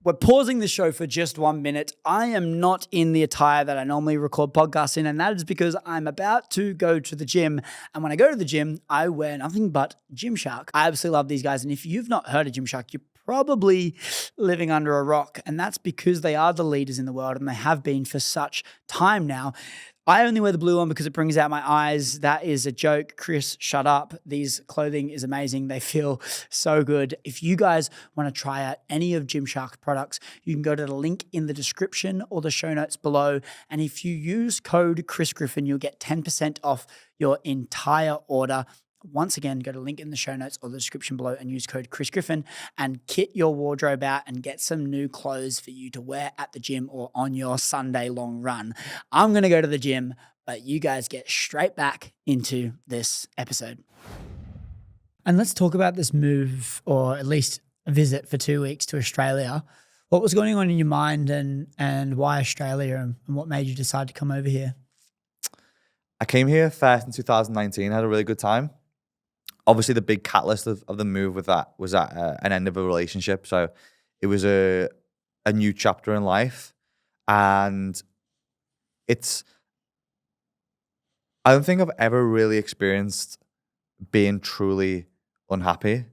We're pausing the show for just 1 minute. I am not in the attire that I normally record podcasts in, and that is because I'm about to go to the gym. And when I go to the gym, I wear nothing but Gymshark. I absolutely love these guys. And if you've not heard of Gymshark, you're probably living under a rock. And that's because they are the leaders in the world, and they have been for such time now. I only wear the blue one because it brings out my eyes. That is a joke. Chris, shut up. These clothing is amazing. They feel so good. If you guys want to try out any of Gymshark products, you can go to the link in the description or the show notes below. And if you use code Chris Griffin, you'll get 10% off your entire order. Once again, go to link in the show notes or the description below and use code Chris Griffin and kit your wardrobe out and get some new clothes for you to wear at the gym or on your Sunday long run. I'm going to go to the gym, but you guys get straight back into this episode. And let's talk about this move, or at least a visit for 2 weeks to Australia. What was going on in your mind, and why Australia, and what made you decide to come over here? I came here first in 2019, had a really good time. Obviously, the big catalyst of the move with that was at an end of a relationship. So it was a new chapter in life. And I don't think I've ever really experienced being truly unhappy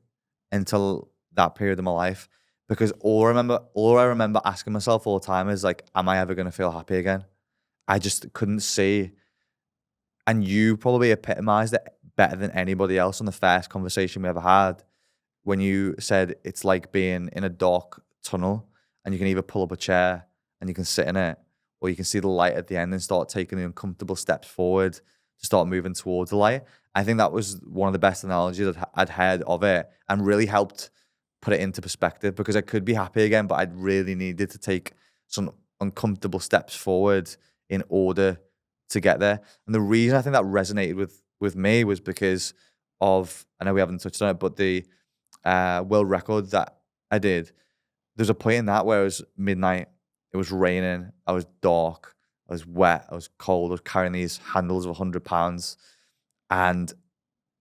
until that period of my life. Because all I remember asking myself all the time is like, am I ever going to feel happy again? I just couldn't see. And you probably epitomized it better than anybody else on the first conversation we ever had, when you said it's like being in a dark tunnel and you can either pull up a chair and you can sit in it, or you can see the light at the end and start taking the uncomfortable steps forward to start moving towards the light. I think that was one of the best analogies I'd heard of it, and really helped put it into perspective, because I could be happy again, but I'd really needed to take some uncomfortable steps forward in order to get there. And the reason I think that resonated with me was because of, I know we haven't touched on it, but the world record that I did, there's a point in that where it was midnight, it was raining, I was dark, I was wet, I was cold, I was carrying these handles of 100 pounds, and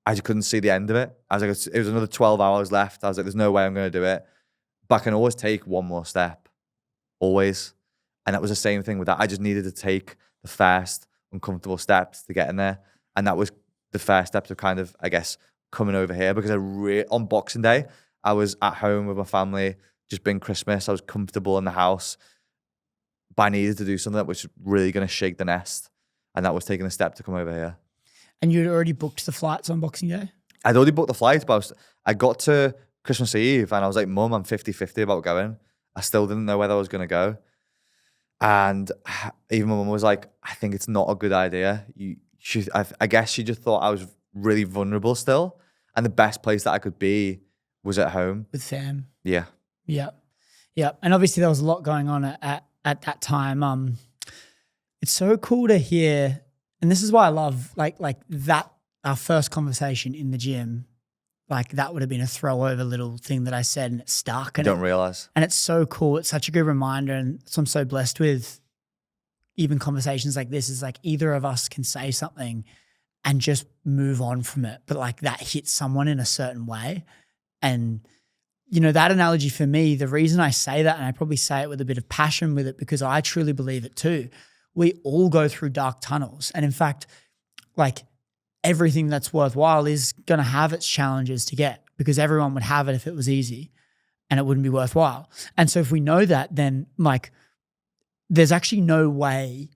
I just couldn't see the end of it. I was like, it was another 12 hours left. I was like, there's no way I'm going to do it. But I can always take one more step, always. And that was the same thing with that. I just needed to take the first uncomfortable steps to get in there. And that was the first steps of kind of, I guess, coming over here, because on Boxing Day, I was at home with my family, just been Christmas. I was comfortable in the house, but I needed to do something that was really going to shake the nest. And that was taking a step to come over here. And you'd already booked the flights on Boxing Day? I'd already booked the flights, but I got to Christmas Eve and I was like, Mum, I'm 50-50 about going. I still didn't know whether I was going to go. And even my mum was like, I think it's not a good idea. I guess she just thought I was really vulnerable still. And the best place that I could be was at home. With fam. Yeah. Yeah. Yeah. And obviously there was a lot going on at that time. It's so cool to hear. And this is why I love like that, our first conversation in the gym, like that would have been a throwover little thing that I said and it stuck. And you don't realize. And it's so cool. It's such a good reminder. And so I'm so blessed with even conversations like this, is like either of us can say something and just move on from it. But like that hits someone in a certain way. And that analogy for me, the reason I say that, and I probably say it with a bit of passion with it, because I truly believe it too. We all go through dark tunnels. And in fact, like everything that's worthwhile is going to have its challenges to get, because everyone would have it if it was easy and it wouldn't be worthwhile. And so if we know that, then like there's actually no way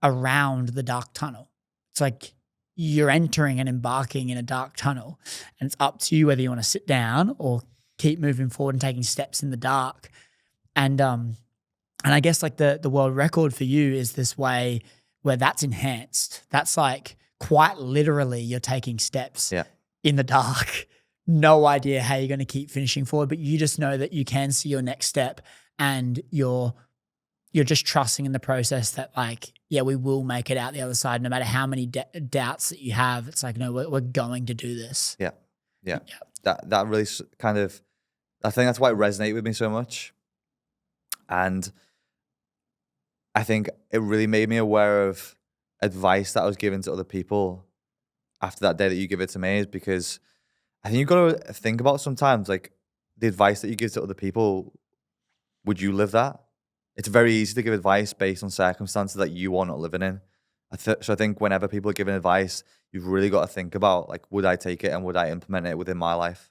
around the dark tunnel. It's like you're entering and embarking in a dark tunnel, and it's up to you whether you want to sit down or keep moving forward and taking steps in the dark. And I guess like the world record for you is this way where that's enhanced. That's like quite literally you're taking steps in the dark. No idea how you're going to keep finishing forward, but you just know that you can see your next step, and you're just trusting in the process that like, yeah, we will make it out the other side no matter how many doubts that you have. It's like, no, we're going to do this. Yeah. That really kind of, I think that's why it resonated with me so much. And I think it really made me aware of advice that I was giving to other people after that day that you give it to me, is because I think you've got to think about sometimes like the advice that you give to other people, would you live that? It's very easy to give advice based on circumstances that you are not living in. So I think whenever people are giving advice, you've really got to think about like, would I take it and would I implement it within my life?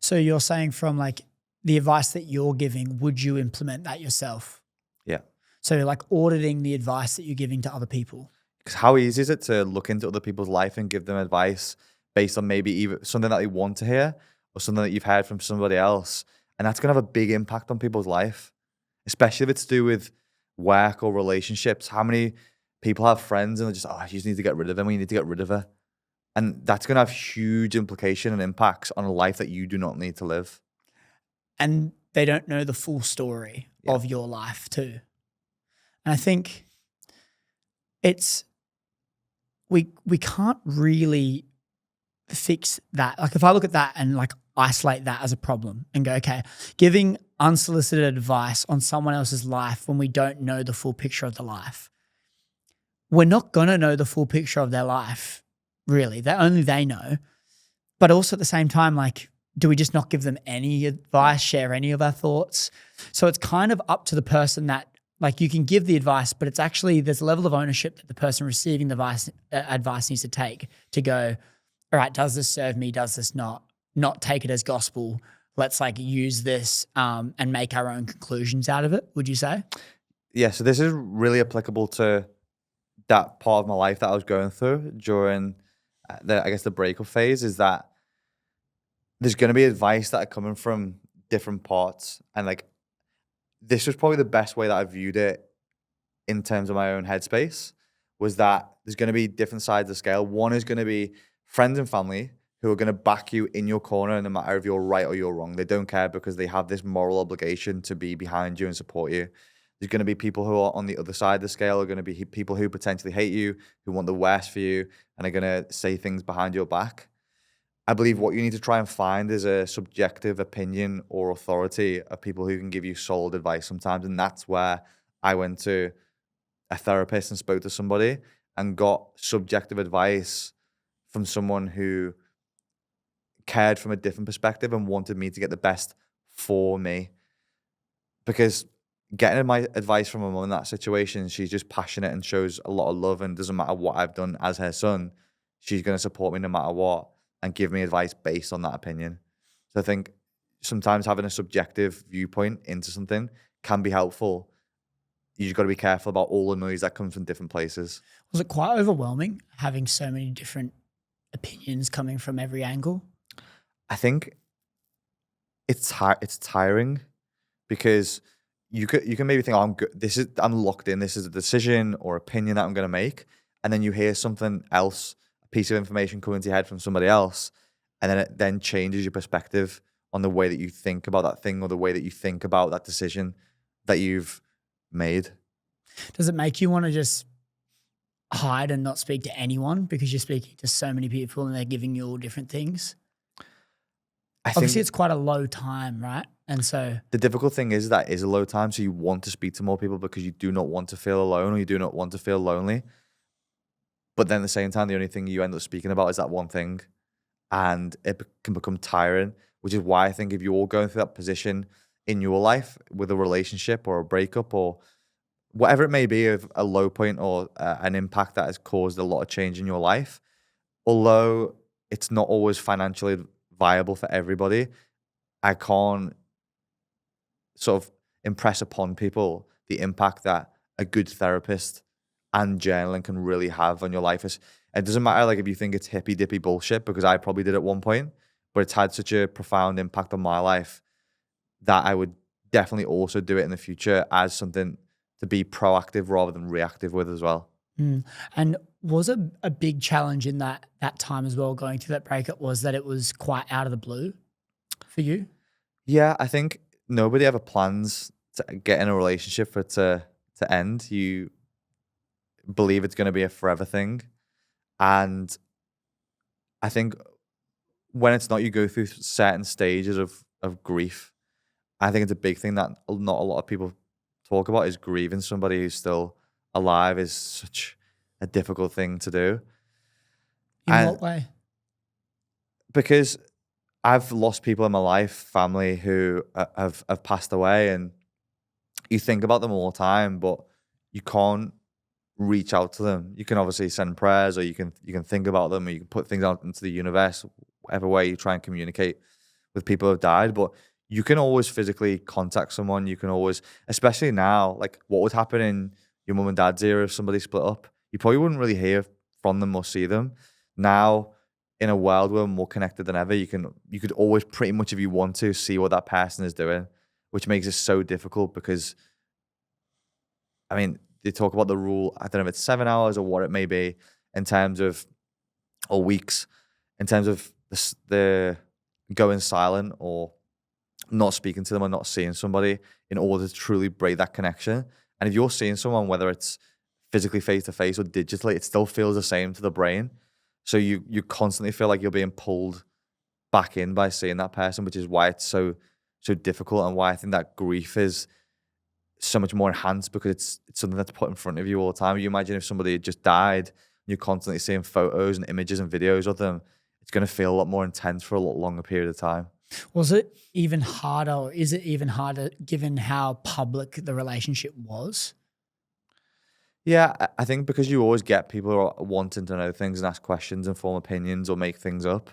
So you're saying from like the advice that you're giving, would you implement that yourself? Yeah. So like auditing the advice that you're giving to other people. Because how easy is it to look into other people's life and give them advice based on maybe even something that they want to hear or something that you've heard from somebody else? And that's going to have a big impact on people's life, especially if it's to do with work or relationships. How many people have friends and they're just, oh, you just need to get rid of them, or you need to get rid of her. And that's going to have huge implication and impacts on a life that you do not need to live. And they don't know the full story of your life too. And I think it's, we can't really fix that. Like if I look at that and like isolate that as a problem and go, okay, giving unsolicited advice on someone else's life when we don't know the full picture of the life, we're not going to know the full picture of their life, really. Only they know. But also at the same time, like, do we just not give them any advice, share any of our thoughts? So it's kind of up to the person that, like, you can give the advice, but it's actually, there's a level of ownership that the person receiving the advice needs to take to go, all right, does this serve me? Does this not? Not take it as gospel. Let's like use this and make our own conclusions out of it, would you say? Yeah, so this is really applicable to that part of my life that I was going through during the breakup phase, is that there's going to be advice that are coming from different parts. And like, this was probably the best way that I viewed it in terms of my own headspace, was that there's going to be different sides of the scale. One is going to be friends and family who are going to back you in your corner no matter if you're right or you're wrong. They don't care because they have this moral obligation to be behind you and support you. There's going to be people who are on the other side of the scale, are going to be people who potentially hate you, who want the worst for you, and are going to say things behind your back. I believe what you need to try and find is a subjective opinion or authority of people who can give you solid advice sometimes. And that's where I went to a therapist and spoke to somebody and got subjective advice from someone who cared from a different perspective and wanted me to get the best for me. Because getting my advice from my mum in that situation, she's just passionate and shows a lot of love, and doesn't matter what I've done as her son, she's going to support me no matter what and give me advice based on that opinion. So I think sometimes having a subjective viewpoint into something can be helpful. You just got to be careful about all the noise that comes from different places. Was it quite overwhelming having so many different opinions coming from every angle? I think it's tiring, because you can maybe think, oh, I'm good. I'm locked in. This is a decision or opinion that I'm going to make. And then you hear something else, a piece of information come into your head from somebody else. And then it then changes your perspective on the way that you think about that thing, or the way that you think about that decision that you've made. Does it make you want to just hide and not speak to anyone because you're speaking to so many people and they're giving you all different things? Obviously, it's quite a low time, right? And so the difficult thing is that is a low time. So you want to speak to more people because you do not want to feel alone, or you do not want to feel lonely. But then at the same time, the only thing you end up speaking about is that one thing, and it can become tiring. which is why I think if you're going through that position in your life with a relationship or a breakup or whatever it may be, of a low point or an impact that has caused a lot of change in your life, although it's not always financially viable for everybody, I can't sort of impress upon people the impact that a good therapist and journaling can really have on your life. It doesn't matter like if you think it's hippy dippy bullshit, because I probably did at one point, but it's had such a profound impact on my life that I would definitely also do it in the future as something to be proactive rather than reactive with as well. And was a big challenge in that time as well, going through that breakup, was that it was quite out of the blue for you? Yeah, I think nobody ever plans to get in a relationship for it to end. You believe it's going to be a forever thing. And I think when it's not, you go through certain stages of grief. I think it's a big thing that not a lot of people talk about, is grieving somebody who's still alive is such a difficult thing to do. In what way? Because I've lost people in my life, family who have passed away, and you think about them all the time, but you can't reach out to them. You can obviously send prayers, or you can think about them, or you can put things out into the universe, whatever way you try and communicate with people who have died. But you can always physically contact someone. You can always, especially now, like what would happen in your mum and dad's era if somebody split up, you probably wouldn't really hear from them or see them. Now, in a world where we're more connected than ever, you could always, pretty much if you want to, see what that person is doing, which makes it so difficult because, I mean, they talk about the rule, I don't know if it's 7 hours or what it may be, in terms of, or weeks, in terms of the going silent or not speaking to them or not seeing somebody in order to truly break that connection. And if you're seeing someone, whether it's physically face to face or digitally, it still feels the same to the brain. So you constantly feel like you're being pulled back in by seeing that person, which is why it's so difficult, and why I think that grief is so much more enhanced, because it's something that's put in front of you all the time. You imagine if somebody had just died and you're constantly seeing photos and images and videos of them, it's going to feel a lot more intense for a lot longer period of time. Was it even harder, or is it even harder given how public the relationship was? Yeah, I think because you always get people who are wanting to know things and ask questions and form opinions or make things up,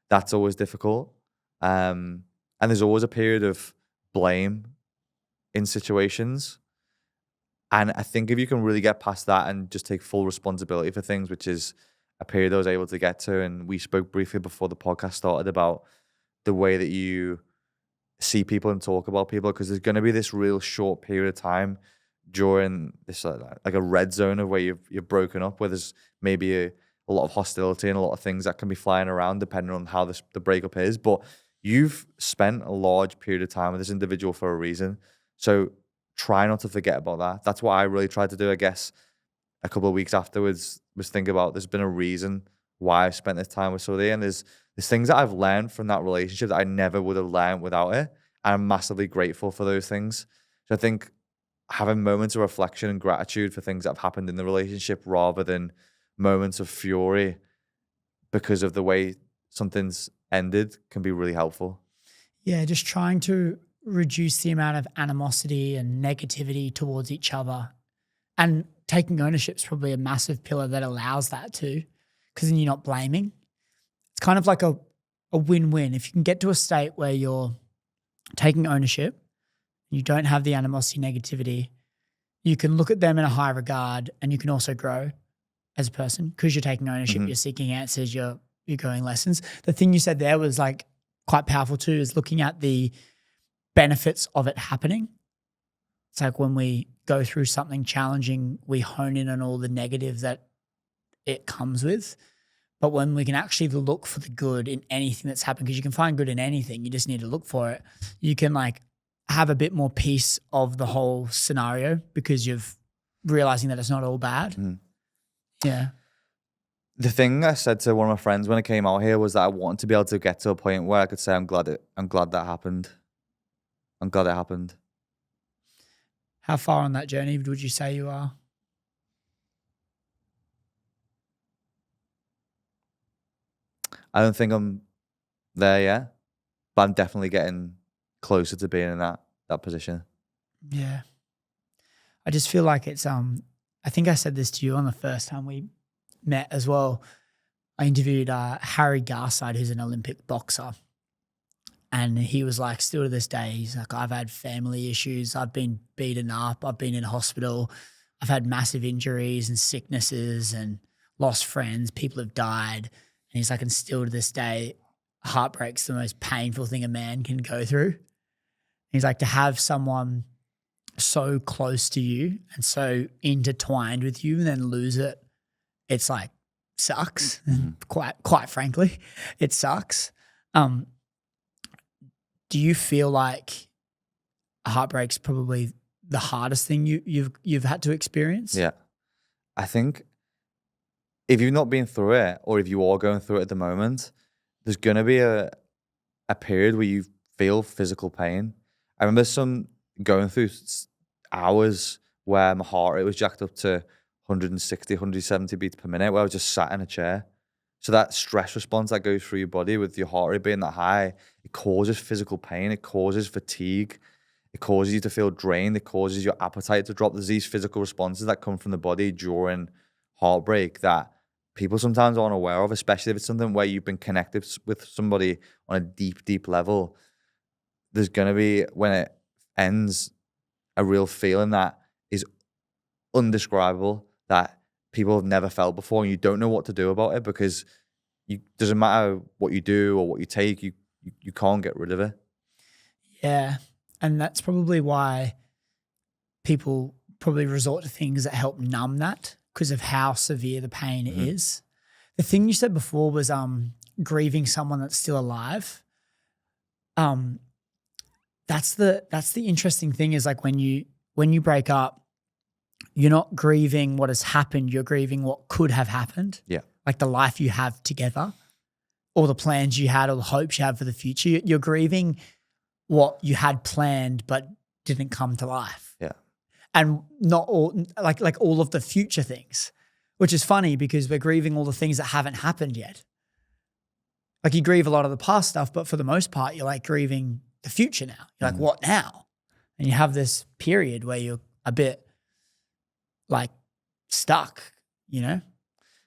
that's always difficult. And there's always a period of blame in situations. And I think if you can really get past that and just take full responsibility for things, which is a period I was able to get to, and we spoke briefly before the podcast started about the way that you see people and talk about people, because there's going to be this real short period of time during this like a red zone of where you're broken up, where there's maybe a lot of hostility and a lot of things that can be flying around depending on how the breakup is. But you've spent a large period of time with this individual for a reason. So try not to forget about that. That's what I really tried to do, I guess, a couple of weeks afterwards, was think about there's been a reason why I spent this time with somebody, and there's things that I've learned from that relationship that I never would have learned without it. And I'm massively grateful for those things. So I think having moments of reflection and gratitude for things that have happened in the relationship rather than moments of fury because of the way something's ended can be really helpful. Yeah, just trying to reduce the amount of animosity and negativity towards each other. And taking ownership is probably a massive pillar that allows that too, because then you're not blaming. It's kind of like a win-win. If you can get to a state where you're taking ownership, you don't have the animosity, negativity, you can look at them in a high regard, and you can also grow as a person because you're taking ownership, you're seeking answers, you're growing lessons. The thing you said there was like quite powerful too, is looking at the benefits of it happening. It's like when we go through something challenging, we hone in on all the negatives that it comes with. But when we can actually look for the good in anything that's happened, because you can find good in anything, you just need to look for it. You can like have a bit more peace of the whole scenario because you're realizing that it's not all bad. Yeah. The thing I said to one of my friends when I came out here was that I wanted to be able to get to a point where I could say, I'm glad that happened. I'm glad it happened. How far on that journey would you say you are? I don't think I'm there yet. but I'm definitely getting closer to being in that position. Yeah. I just feel like it's I think I said this to you on the first time we met as well. I interviewed Harry Garside, who's an Olympic boxer. And he was like, still to this day, he's like, I've had family issues. I've been beaten up. I've been in hospital. I've had massive injuries and sicknesses and lost friends. People have died. And he's like, and still to this day, heartbreak's the most painful thing a man can go through. He's like, to have someone so close to you and so intertwined with you and then lose it, it's like sucks. Quite frankly, it sucks. Do you feel like heartbreak's probably the hardest thing you've had to experience? Yeah. I think if you've not been through it, or if you are going through it at the moment, there's going to be a period where you feel physical pain. I remember going through hours where my heart rate was jacked up to 160, 170 beats per minute, where I was just sat in a chair. So that stress response that goes through your body with your heart rate being that high, it causes physical pain, it causes fatigue, it causes you to feel drained, it causes your appetite to drop. There's these physical responses that come from the body during heartbreak that people sometimes aren't aware of, especially if it's something where you've been connected with somebody on a deep, deep level. There's going to be, when it ends, a real feeling that is undescribable, that people have never felt before, and you don't know what to do about it, because it doesn't matter what you do or what you take, you can't get rid of it. Yeah. And that's probably why people probably resort to things that help numb that, because of how severe the pain is. The thing you said before was grieving someone that's still alive. That's the interesting thing, is like when you break up, you're not grieving what has happened, you're grieving what could have happened. Yeah. Like the life you have together, all the plans you had, all the hopes you had for the future. You're grieving what you had planned but didn't come to life. Yeah. And not all, like all of the future things, which is funny because we're grieving all the things that haven't happened yet. Like you grieve a lot of the past stuff, but for the most part, you're like grieving the future now. You're like, what now? And you have this period where you're a bit like stuck, you know?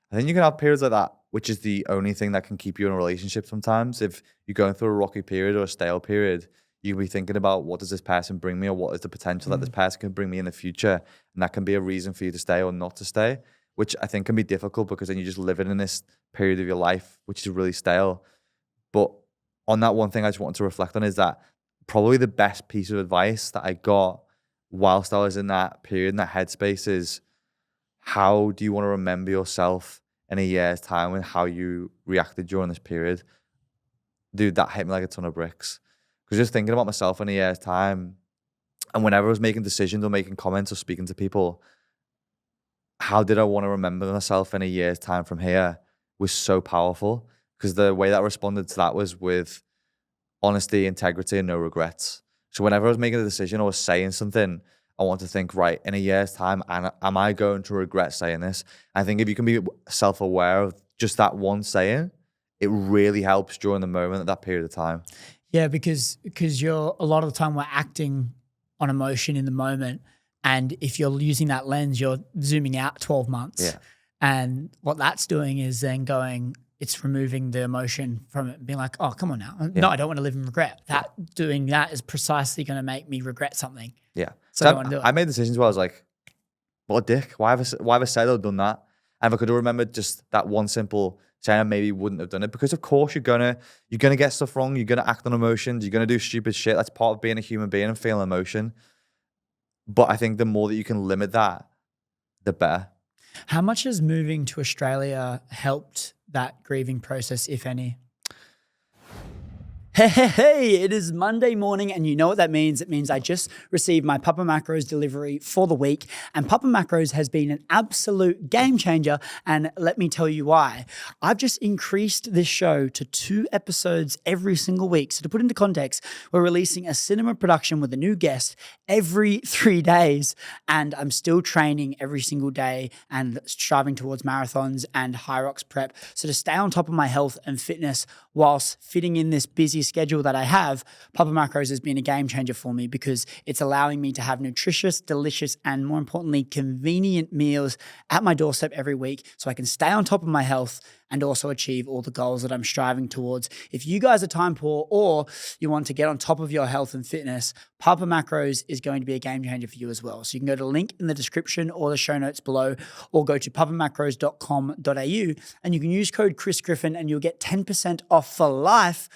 I think you can have periods like that, which is the only thing that can keep you in a relationship sometimes. If you're going through a rocky period or a stale period, you'll be thinking about, what does this person bring me, or what is the potential that this person can bring me in the future? And that can be a reason for you to stay or not to stay, which I think can be difficult, because then you're just living in this period of your life, which is really stale. But on that one thing I just wanted to reflect on is that probably the best piece of advice that I got whilst I was in that period, in that headspace, is, how do you want to remember yourself in a year's time and how you reacted during this period? Dude, that hit me like a ton of bricks. Because just thinking about myself in a year's time, and whenever I was making decisions or making comments or speaking to people, how did I want to remember myself in a year's time from here was so powerful. Because the way that I responded to that was with honesty, integrity, and no regrets. So whenever I was making a decision or was saying something, I want to think, right, in a year's time, am I going to regret saying this? I think if you can be self-aware of just that one saying, it really helps during the moment, at that period of time. Yeah, because you're, a lot of the time we're acting on emotion in the moment. And if you're using that lens, you're zooming out 12 months. Yeah. And what that's doing is then going, it's removing the emotion from it, being like, oh, come on now. Yeah. No, I don't want to live in regret. Doing that is precisely going to make me regret something. Yeah. So I don't want to do it. I made decisions where I was like, what a dick. Why have I said or done that? And if I could have remembered just that one simple saying, I maybe wouldn't have done it. Because of course you're gonna get stuff wrong. You're gonna act on emotions. You're gonna do stupid shit. That's part of being a human being and feeling emotion. But I think the more that you can limit that, the better. How much has moving to Australia helped that grieving process, if any? Hey, it is Monday morning, and you know what that means. It means I just received my Papa Macros delivery for the week, and Papa Macros has been an absolute game changer, and let me tell you why. I've just increased this show to 2 episodes every single week. So to put into context, we're releasing a cinema production with a new guest every 3 days, and I'm still training every single day and striving towards marathons and high rocks prep. So to stay on top of my health and fitness whilst fitting in this busy schedule that I have, Papa Macros has been a game changer for me because it's allowing me to have nutritious, delicious, and more importantly, convenient meals at my doorstep every week so I can stay on top of my health and also achieve all the goals that I'm striving towards. If you guys are time poor or you want to get on top of your health and fitness, Papa Macros is going to be a game changer for you as well. So you can go to the link in the description or the show notes below, or go to papamacros.com.au and you can use code Chris Griffin and you'll get 10% off for life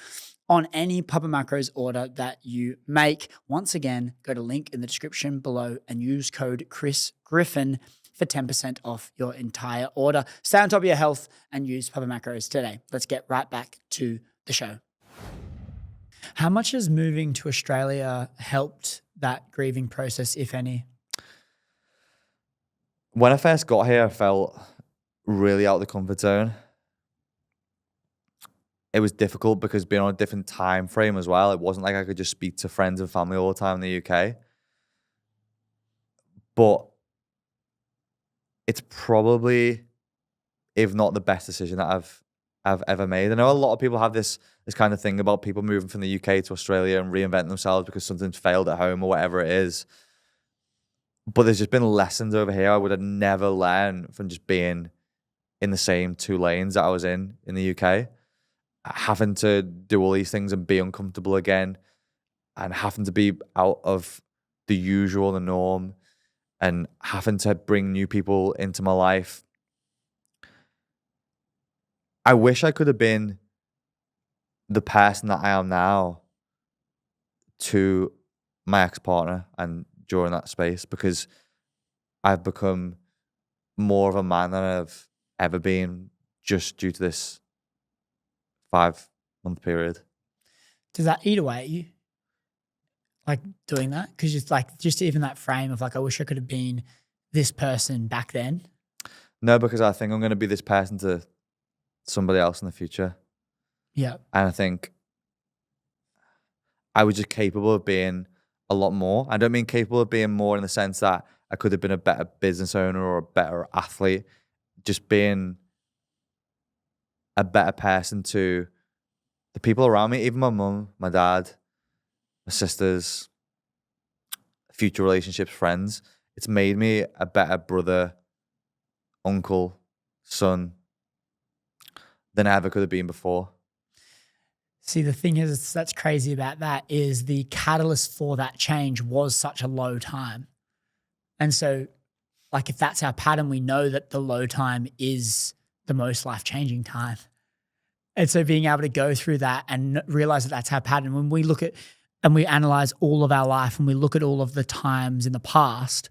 on any Papa Macros order that you make. Once again, go to link in the description below and use code Chris Griffin for 10% off your entire order. Stay on top of your health and use Papa Macros today. Let's get right back to the show. How much has moving to Australia helped that grieving process, if any? When I first got here, I felt really out of the comfort zone. It was difficult because being on a different time frame as well. It wasn't like I could just speak to friends and family all the time in the UK. But it's probably, if not the best decision that I've ever made. I know a lot of people have this kind of thing about people moving from the UK to Australia and reinventing themselves because something's failed at home or whatever it is. But there's just been lessons over here I would have never learned from just being in the same two lanes that I was in the UK. Having to do all these things and be uncomfortable again, and having to be out of the usual, the norm, and having to bring new people into my life. I wish I could have been the person that I am now to my ex-partner and during that space, because I've become more of a man than I've ever been just due to this 5-month period. Does that eat away at you? Like doing that? Because it's like just even that frame of like, I wish I could have been this person back then. No, because I think I'm going to be this person to somebody else in the future. Yeah. And I think I was just capable of being a lot more. I don't mean capable of being more in the sense that I could have been a better business owner or a better athlete. Just being a better person to the people around me, even my mum, my dad, my sisters, future relationships, friends. It's made me a better brother, uncle, son than I ever could have been before. See, the thing is that's crazy about that is the catalyst for that change was such a low time. And so, like, if that's our pattern, we know that the low time is the most life-changing time. And so being able to go through that and realize that that's our pattern, when we look at and we analyze all of our life and we look at all of the times in the past,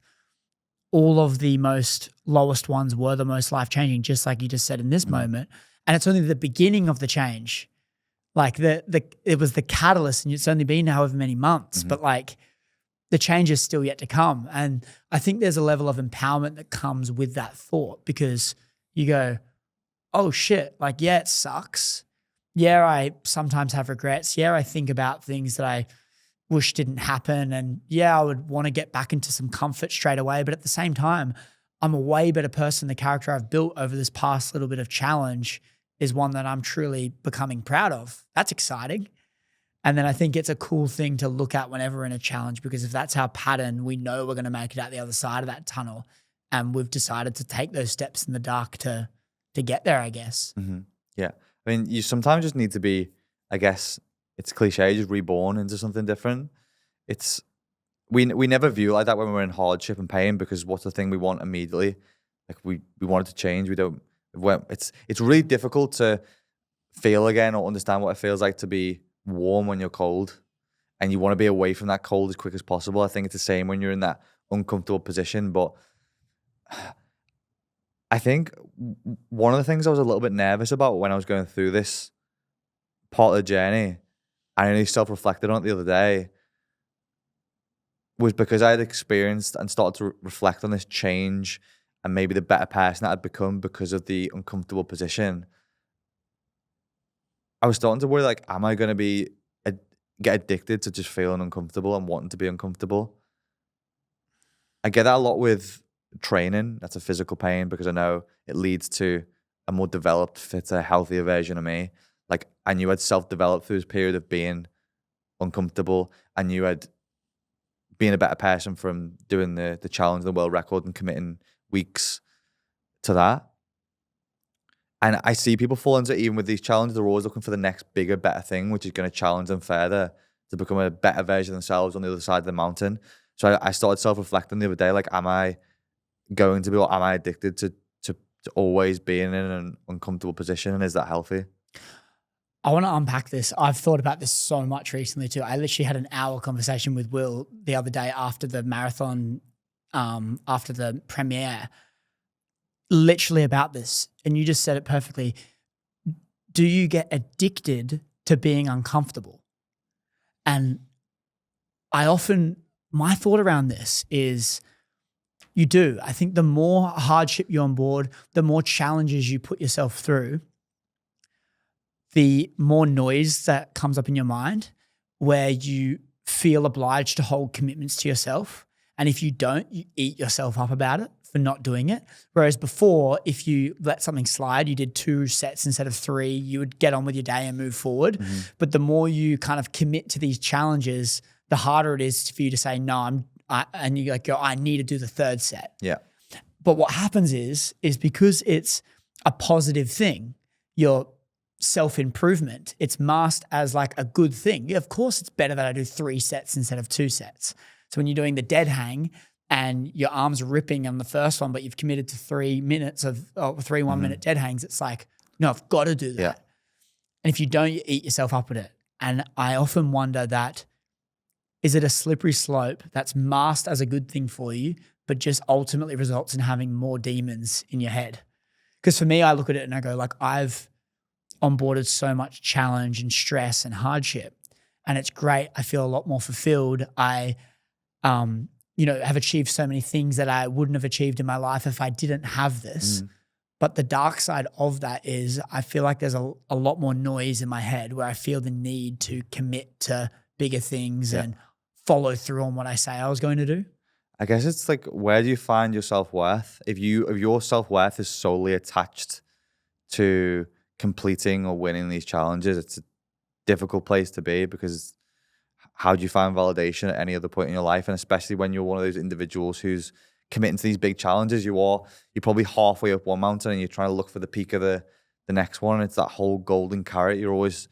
all of the most lowest ones were the most life-changing, just like you just said in this moment. And it's only the beginning of the change. Like it was the catalyst, and it's only been however many months, but like the change is still yet to come. And I think there's a level of empowerment that comes with that thought, because you go, oh shit, like, yeah, it sucks. Yeah, I sometimes have regrets. Yeah, I think about things that I wish didn't happen. And yeah, I would want to get back into some comfort straight away. But at the same time, I'm a way better person. The character I've built over this past little bit of challenge is one that I'm truly becoming proud of. That's exciting. And then I think it's a cool thing to look at whenever we're in a challenge, because if that's our pattern, we know we're going to make it out the other side of that tunnel. And we've decided to take those steps in the dark to get there, I guess. Mm-hmm. Yeah. I mean, you sometimes just need to be, I guess it's cliche, just reborn into something different. We never view it like that when we're in hardship and pain, because what's the thing we want immediately? Like we want it to change. It's really difficult to feel again or understand what it feels like to be warm when you're cold, and you want to be away from that cold as quick as possible. I think it's the same when you're in that uncomfortable position. But I think one of the things I was a little bit nervous about when I was going through this part of the journey, I only self-reflected on it the other day, was because I had experienced and started to reflect on this change and maybe the better person that I'd become because of the uncomfortable position. I was starting to worry, like, am I going to get addicted to just feeling uncomfortable and wanting to be uncomfortable? I get that a lot with training. That's a physical pain, because I know it leads to a more developed, fitter, healthier version of me. Like I knew I'd self-developed through this period of being uncomfortable. I knew I'd been a better person from doing the challenge, the world record, and committing weeks to that. And I see people fall into, even with these challenges, they're always looking for the next bigger, better thing, which is going to challenge them further to become a better version of themselves on the other side of the mountain. So I started self-reflecting the other day, like, am I going to be, or am I addicted to always being in an uncomfortable position? And is that healthy? I want to unpack this. I've thought about this so much recently too. I literally had an hour conversation with Will the other day after the marathon, after the premiere, literally about this. And you just said it perfectly. Do you get addicted to being uncomfortable? And my thought around this is you do. I think the more hardship you're on board, the more challenges you put yourself through, the more noise that comes up in your mind where you feel obliged to hold commitments to yourself. And if you don't, you eat yourself up about it for not doing it. Whereas before, if you let something slide, you did 2 sets instead of 3, you would get on with your day and move forward. Mm-hmm. But the more you kind of commit to these challenges, the harder it is for you to say, no, and you like go, I need to do the 3rd set. Yeah. But what happens is because it's a positive thing, your self-improvement, it's masked as like a good thing. Yeah, of course, it's better that I do 3 sets instead of 2 sets. So when you're doing the dead hang and your arms are ripping on the first one, but you've committed to 3 minutes of 3 1-minute dead hangs, it's like, no, I've got to do that. Yeah. And if you don't, you eat yourself up with it. And I often wonder that, is it a slippery slope that's masked as a good thing for you, but just ultimately results in having more demons in your head? Because for me, I look at it and I go, like, I've onboarded so much challenge and stress and hardship, and it's great. I feel a lot more fulfilled. I, have achieved so many things that I wouldn't have achieved in my life if I didn't have this. But the dark side of that is I feel like there's a lot more noise in my head where I feel the need to commit to bigger things and follow through on what I say I was going to do. I guess it's like, where do you find your self-worth? If your self-worth is solely attached to completing or winning these challenges, it's a difficult place to be, because how do you find validation at any other point in your life? And especially when you're one of those individuals who's committing to these big challenges, you're probably halfway up one mountain and you're trying to look for the peak of the next one. And it's that whole golden carrot. You're always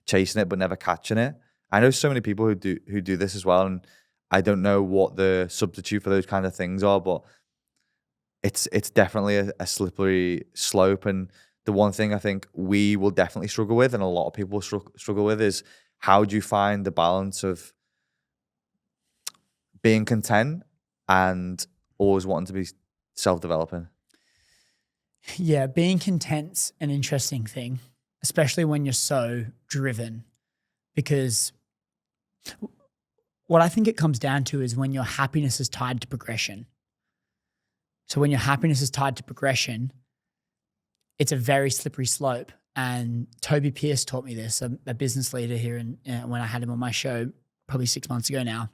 chasing it but never catching it. I know so many people who do this as well, and I don't know what the substitute for those kind of things are, but it's definitely a slippery slope. And the one thing I think we will definitely struggle with, and a lot of people struggle with, is how do you find the balance of being content and always wanting to be self-developing? Yeah, being content's an interesting thing, especially when you're so driven, because what I think it comes down to is when your happiness is tied to progression. So when your happiness is tied to progression, it's a very slippery slope. And Toby Pierce taught me this, a business leader here, when I had him on my show probably 6 months ago now.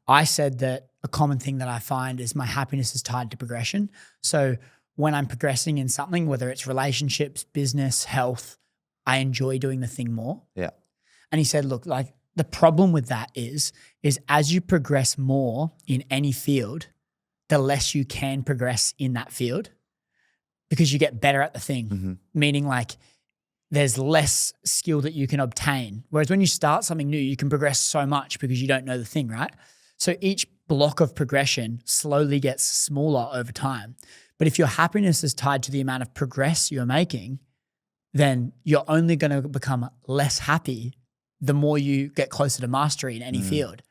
I said that a common thing that I find is my happiness is tied to progression. So when I'm progressing in something, whether it's relationships, business, health, I enjoy doing the thing more. Yeah. And he said, look, like the problem with that is as you progress more in any field, the less you can progress in that field, because you get better at the thing, meaning like there's less skill that you can obtain. Whereas when you start something new, you can progress so much because you don't know the thing, right? So each block of progression slowly gets smaller over time. But if your happiness is tied to the amount of progress you're making, then you're only going to become less happy the more you get closer to mastery in any field.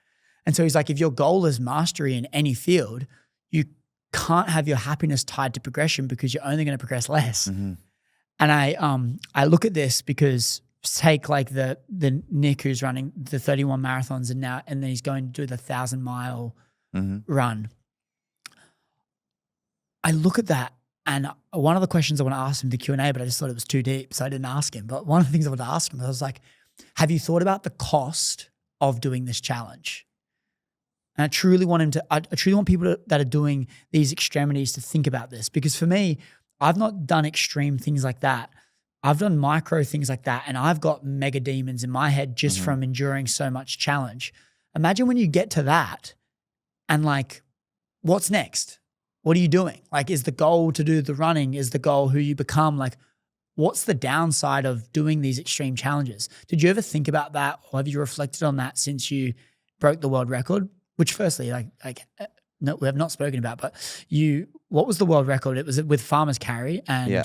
And so he's like, if your goal is mastery in any field, you can't have your happiness tied to progression because you're only going to progress less. And I look at this because take like the Nick who's running the 31 marathons and then he's going to do the 1,000-mile run. I look at that, and one of the questions I want to ask him, the Q&A, but I just thought it was too deep, so I didn't ask him. But one of the things I wanted to ask him, I was like, have you thought about the cost of doing this challenge? And I truly want people that are doing these extremities to think about this, because for me, I've not done extreme things like that, I've done micro things like that, and I've got mega demons in my head just from enduring so much challenge. Imagine when you get to that and like, what's next? What are you doing? Like, is the goal to do the running? Is the goal who you become? Like, what's the downside of doing these extreme challenges? Did you ever think about that, or have you reflected on that since you broke the world record? Which firstly, no, we have not spoken about, but what was the world record? It was with farmer's carry, and Yeah.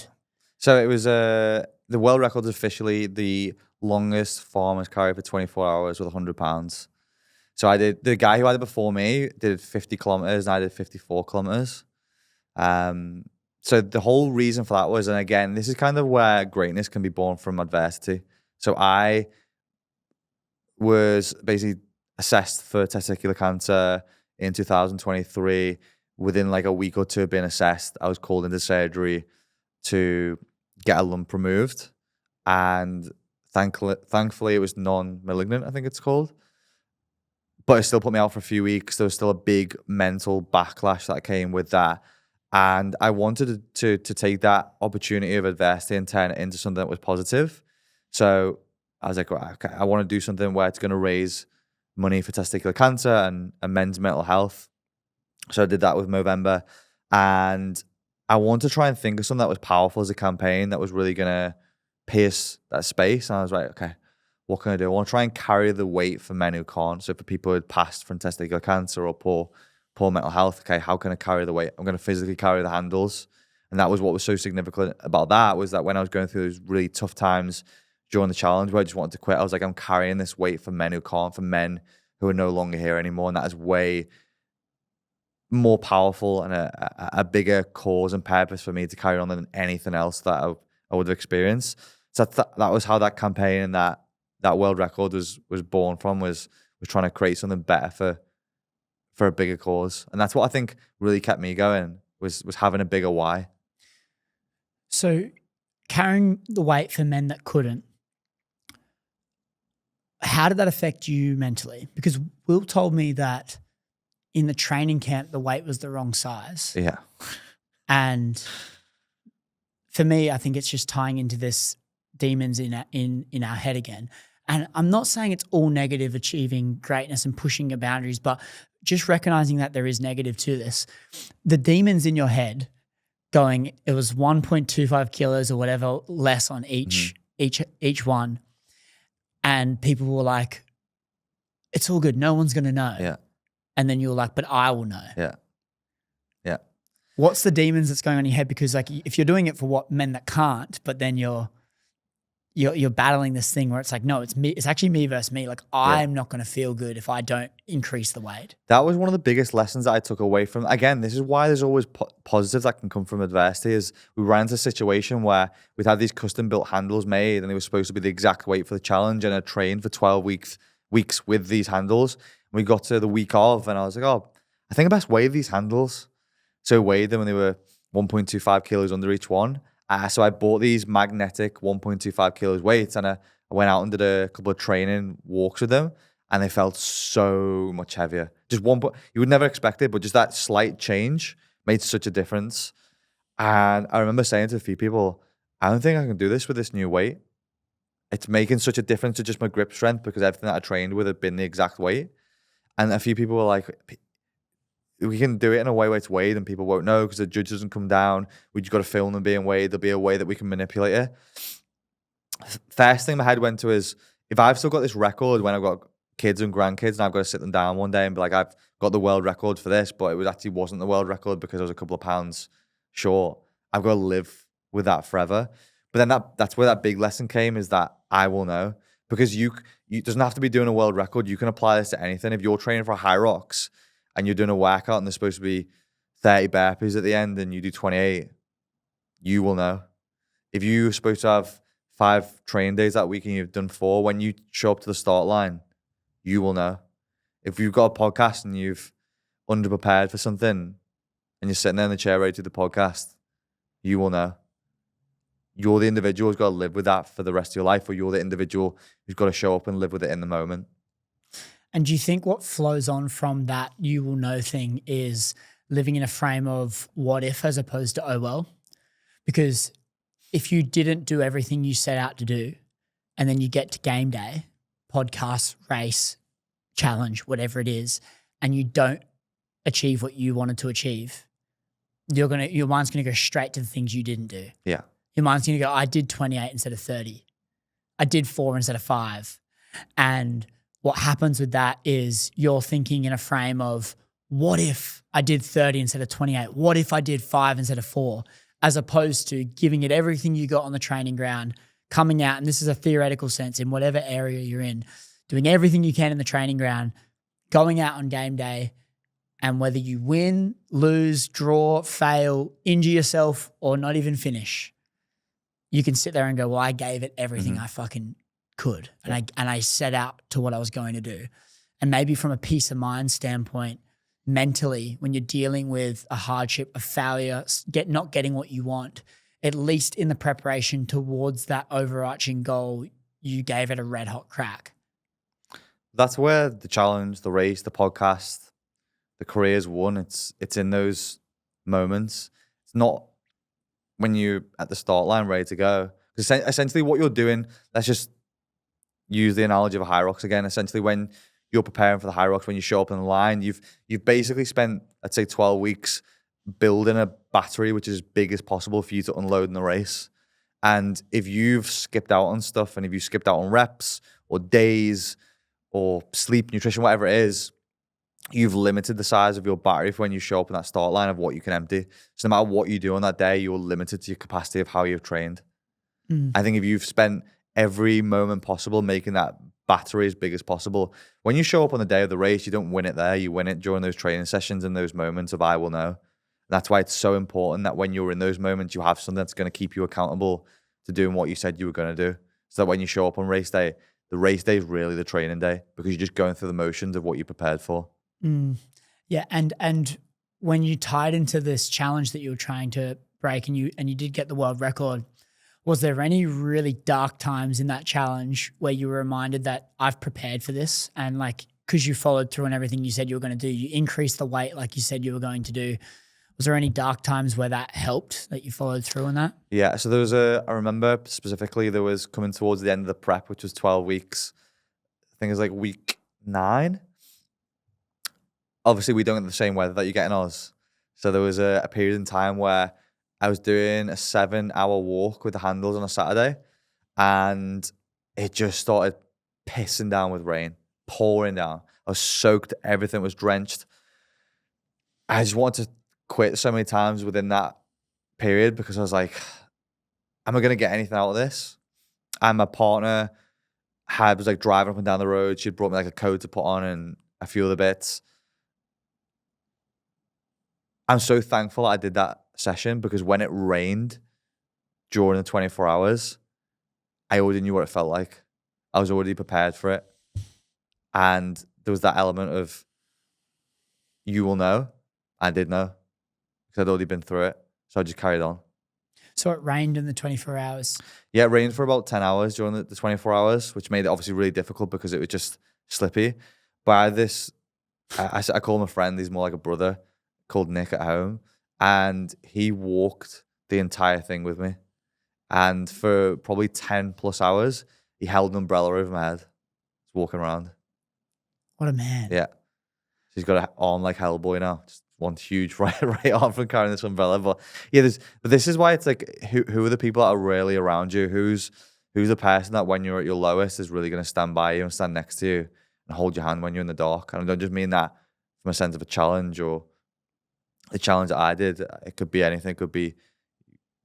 So it was the world record is officially the longest farmer's carry for 24 hours with 100 pounds. So the guy who had it before me did 50 kilometers and I did 54 kilometers. So the whole reason for that was, and again, this is kind of where greatness can be born from adversity. So I was basically assessed for testicular cancer in 2023. Within like a week or two of being assessed, I was called into surgery to get a lump removed. And thankfully it was non-malignant, I think it's called. But it still put me out for a few weeks. There was still a big mental backlash that came with that. And I wanted to take that opportunity of adversity and turn it into something that was positive. So I was like, okay, I want to do something where it's going to raise money for testicular cancer and men's mental health. So I did that with Movember. And I want to try and think of something that was powerful as a campaign that was really going to pierce that space. And I was like, okay, what can I do? I want to try and carry the weight for men who can't. So for people who had passed from testicular cancer or poor mental health, okay, how can I carry the weight? I'm going to physically carry the handles. And that was what was so significant about that, was that when I was going through those really tough times during the challenge where I just wanted to quit, I was like, I'm carrying this weight for men who can't, for men who are no longer here anymore. And that is way more powerful and a bigger cause and purpose for me to carry on than anything else that I would have experienced. So that was how that campaign and that world record was born from, was trying to create something better for a bigger cause. And that's what I think really kept me going, was having a bigger why. So carrying the weight for men that couldn't, how did that affect you mentally? Because Will told me that in the training camp, the weight was the wrong size. Yeah. And for me, I think it's just tying into this demons in our head again. And I'm not saying it's all negative, achieving greatness and pushing your boundaries, but just recognizing that there is negative to this. The demons in your head going, it was 1.25 kilos or whatever less on each one. And people were like, it's all good. No one's going to know. Yeah. And then you were like, but I will know. Yeah. Yeah. What's the demons that's going on in your head? Because like, if you're doing it for what men that can't, but then you're battling this thing where it's like, no, it's me. It's actually me versus me. Like, I'm not going to feel good if I don't increase the weight. That was one of the biggest lessons that I took away from. Again, this is why there's always positives that can come from adversity. Is we ran into a situation where we'd had these custom built handles made, and they were supposed to be the exact weight for the challenge, and I trained for 12 weeks with these handles. We got to the week of, and I was like, oh, I think I best weigh these handles. So I weighed them, and they were 1.25 kilos under each one. So I bought these magnetic 1.25 kilos weights, and I went out and did a couple of training walks with them, and they felt so much heavier. Just you would never expect it, but just that slight change made such a difference. And I remember saying to a few people, I don't think I can do this with this new weight. It's making such a difference to just my grip strength, because everything that I trained with had been the exact weight. And a few people were like, we can do it in a way where it's weighed and people won't know because the judge doesn't come down. We just got to film them being weighed. There'll be a way that we can manipulate it. First thing my head went to is, if I've still got this record when I've got kids and grandkids and I've got to sit them down one day and be like, I've got the world record for this, but it actually wasn't the world record because I was a couple of pounds short. I've got to live with that forever. But then that's where that big lesson came, is that I will know. Because you doesn't have to be doing a world record. You can apply this to anything. If you're training for high rocks and you're doing a workout and there's supposed to be 30 burpees at the end and you do 28, you will know. If you're supposed to have 5 training days that week and you've done 4, when you show up to the start line, you will know. If you've got a podcast and you've underprepared for something and you're sitting there in the chair ready to do the podcast, you will know. You're the individual who's got to live with that for the rest of your life, or you're the individual who's got to show up and live with it in the moment. And do you think what flows on from that you will know thing is living in a frame of what if as opposed to oh well? Because if you didn't do everything you set out to do and then you get to game day, podcast, race, challenge, whatever it is, and you don't achieve what you wanted to achieve, your mind's gonna go straight to the things you didn't do. Yeah. Your mind's gonna go, I did 28 instead of 30. I did 4 instead of 5. And what happens with that is you're thinking in a frame of, what if I did 30 instead of 28? What if I did 5 instead of 4? As opposed to giving it everything you got on the training ground, coming out, and this is a theoretical sense in whatever area you're in, doing everything you can in the training ground, going out on game day, and whether you win, lose, draw, fail, injure yourself, or not even finish, you can sit there and go, well, I gave it everything I fucking could. And I set out to what I was going to do. And maybe from a peace of mind standpoint, mentally, when you're dealing with a hardship, a failure, not getting what you want, at least in the preparation towards that overarching goal, you gave it a red hot crack. That's where the challenge, the race, the podcast, the career's won. It's in those moments. It's not when you're at the start line ready to go. Because essentially what you're doing, let's just use the analogy of a high rocks again. Essentially when you're preparing for the high rocks, when you show up in the line, you've basically spent, I'd say, 12 weeks building a battery which is as big as possible for you to unload in the race. And if you've skipped out on stuff, and if you skipped out on reps or days or sleep, nutrition, whatever it is, you've limited the size of your battery for when you show up in that start line of what you can empty. So no matter what you do on that day, you're limited to your capacity of how you've trained. I think if you've spent every moment possible making that battery as big as possible, when you show up on the day of the race, you don't win it there. You win it during those training sessions and those moments of I will know. And that's why it's so important that when you're in those moments, you have something that's going to keep you accountable to doing what you said you were going to do. So that when you show up on race day, the race day is really the training day, because you're just going through the motions of what you prepared for. Yeah, and when you tied into this challenge that you were trying to break, and you did get the world record, was there any really dark times in that challenge where you were reminded that I've prepared for this, and like, because you followed through on everything you said you were going to do, you increased the weight like you said you were going to do? Was there any dark times where that helped, that you followed through on that? Yeah, so there was I remember specifically, there was coming towards the end of the prep, which was 12 weeks. I think it was like week 9. Obviously, we don't get the same weather that you get in Oz. So there was a period in time where I was doing a 7-hour walk with the handles on a Saturday, and it just started pissing down with rain, pouring down. I was soaked, everything was drenched. I just wanted to quit so many times within that period, because I was like, am I going to get anything out of this? And my partner was like driving up and down the road. She'd brought me like a coat to put on and a few other bits. I'm so thankful I did that session, because when it rained during the 24 hours, I already knew what it felt like. I was already prepared for it. And there was that element of, you will know. I did know, because I'd already been through it. So I just carried on. So it rained in the 24 hours? Yeah, it rained for about 10 hours during the 24 hours, which made it obviously really difficult because it was just slippy. But I had this, I call him a friend, he's more like a brother, called Nick at home. And he walked the entire thing with me. And for probably 10 plus hours, he held an umbrella over my head. Just walking around. What a man. Yeah. He's got an arm like Hellboy now. Just one huge right arm from carrying this umbrella. But yeah, but this is why it's like, who are the people that are really around you? Who's the person that when you're at your lowest is really going to stand by you and stand next to you and hold your hand when you're in the dark? And I don't just mean that from a sense of a challenge or the challenge that I did. It could be anything. It could be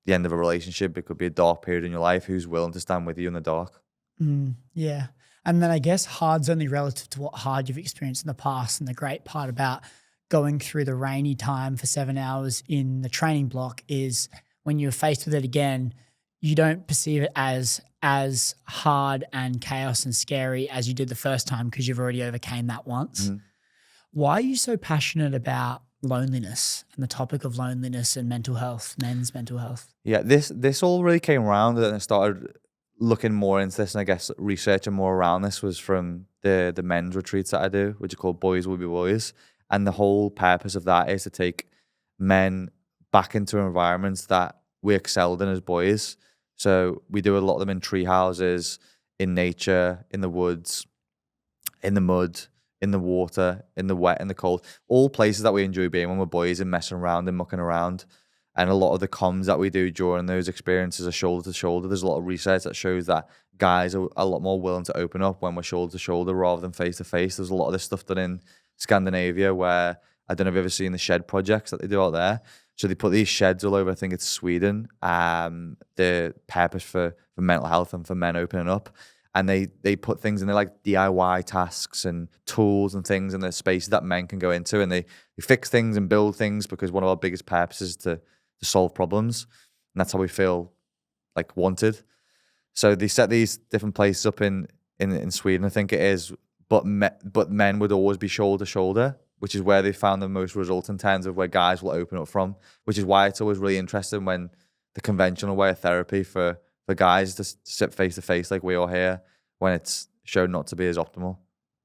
the end of a relationship. It could be a dark period in your life. Who's willing to stand with you in the dark? Yeah. And then I guess hard's only relative to what hard you've experienced in the past. And the great part about going through the rainy time for 7 hours in the training block is when you're faced with it again, you don't perceive it as hard and chaos and scary as you did the first time, because you've already overcame that once. Why are you so passionate about loneliness and the topic of loneliness and mental health, men's mental health? Yeah, this all really came around, and I started looking more into this, and I guess researching more around this was from the men's retreats that I do, which are called Boys Will Be Boys. And the whole purpose of that is to take men back into environments that we excelled in as boys, So we do a lot of them in tree houses, in nature, in the woods, in the mud, in the water, in the wet, in the cold. All places that we enjoy being when we're boys and messing around and mucking around. And a lot of the comms that we do during those experiences are shoulder to shoulder. There's a lot of research that shows that guys are a lot more willing to open up when we're shoulder to shoulder rather than face to face. There's a lot of this stuff done in Scandinavia where, I don't know if you've ever seen the shed projects that they do out there. So they put these sheds all over, I think it's Sweden, the purpose for mental health and for men opening up. And they put things in there like DIY tasks and tools and things in the spaces that men can go into. And they fix things and build things because one of our biggest purposes is to solve problems. And that's how we feel like wanted. So they set these different places up in Sweden, I think it is. But men would always be shoulder to shoulder, which is where they found the most result in terms of where guys will open up from, which is why it's always really interesting when the conventional way of therapy for guys to sit face to face like we are here, when it's shown not to be as optimal.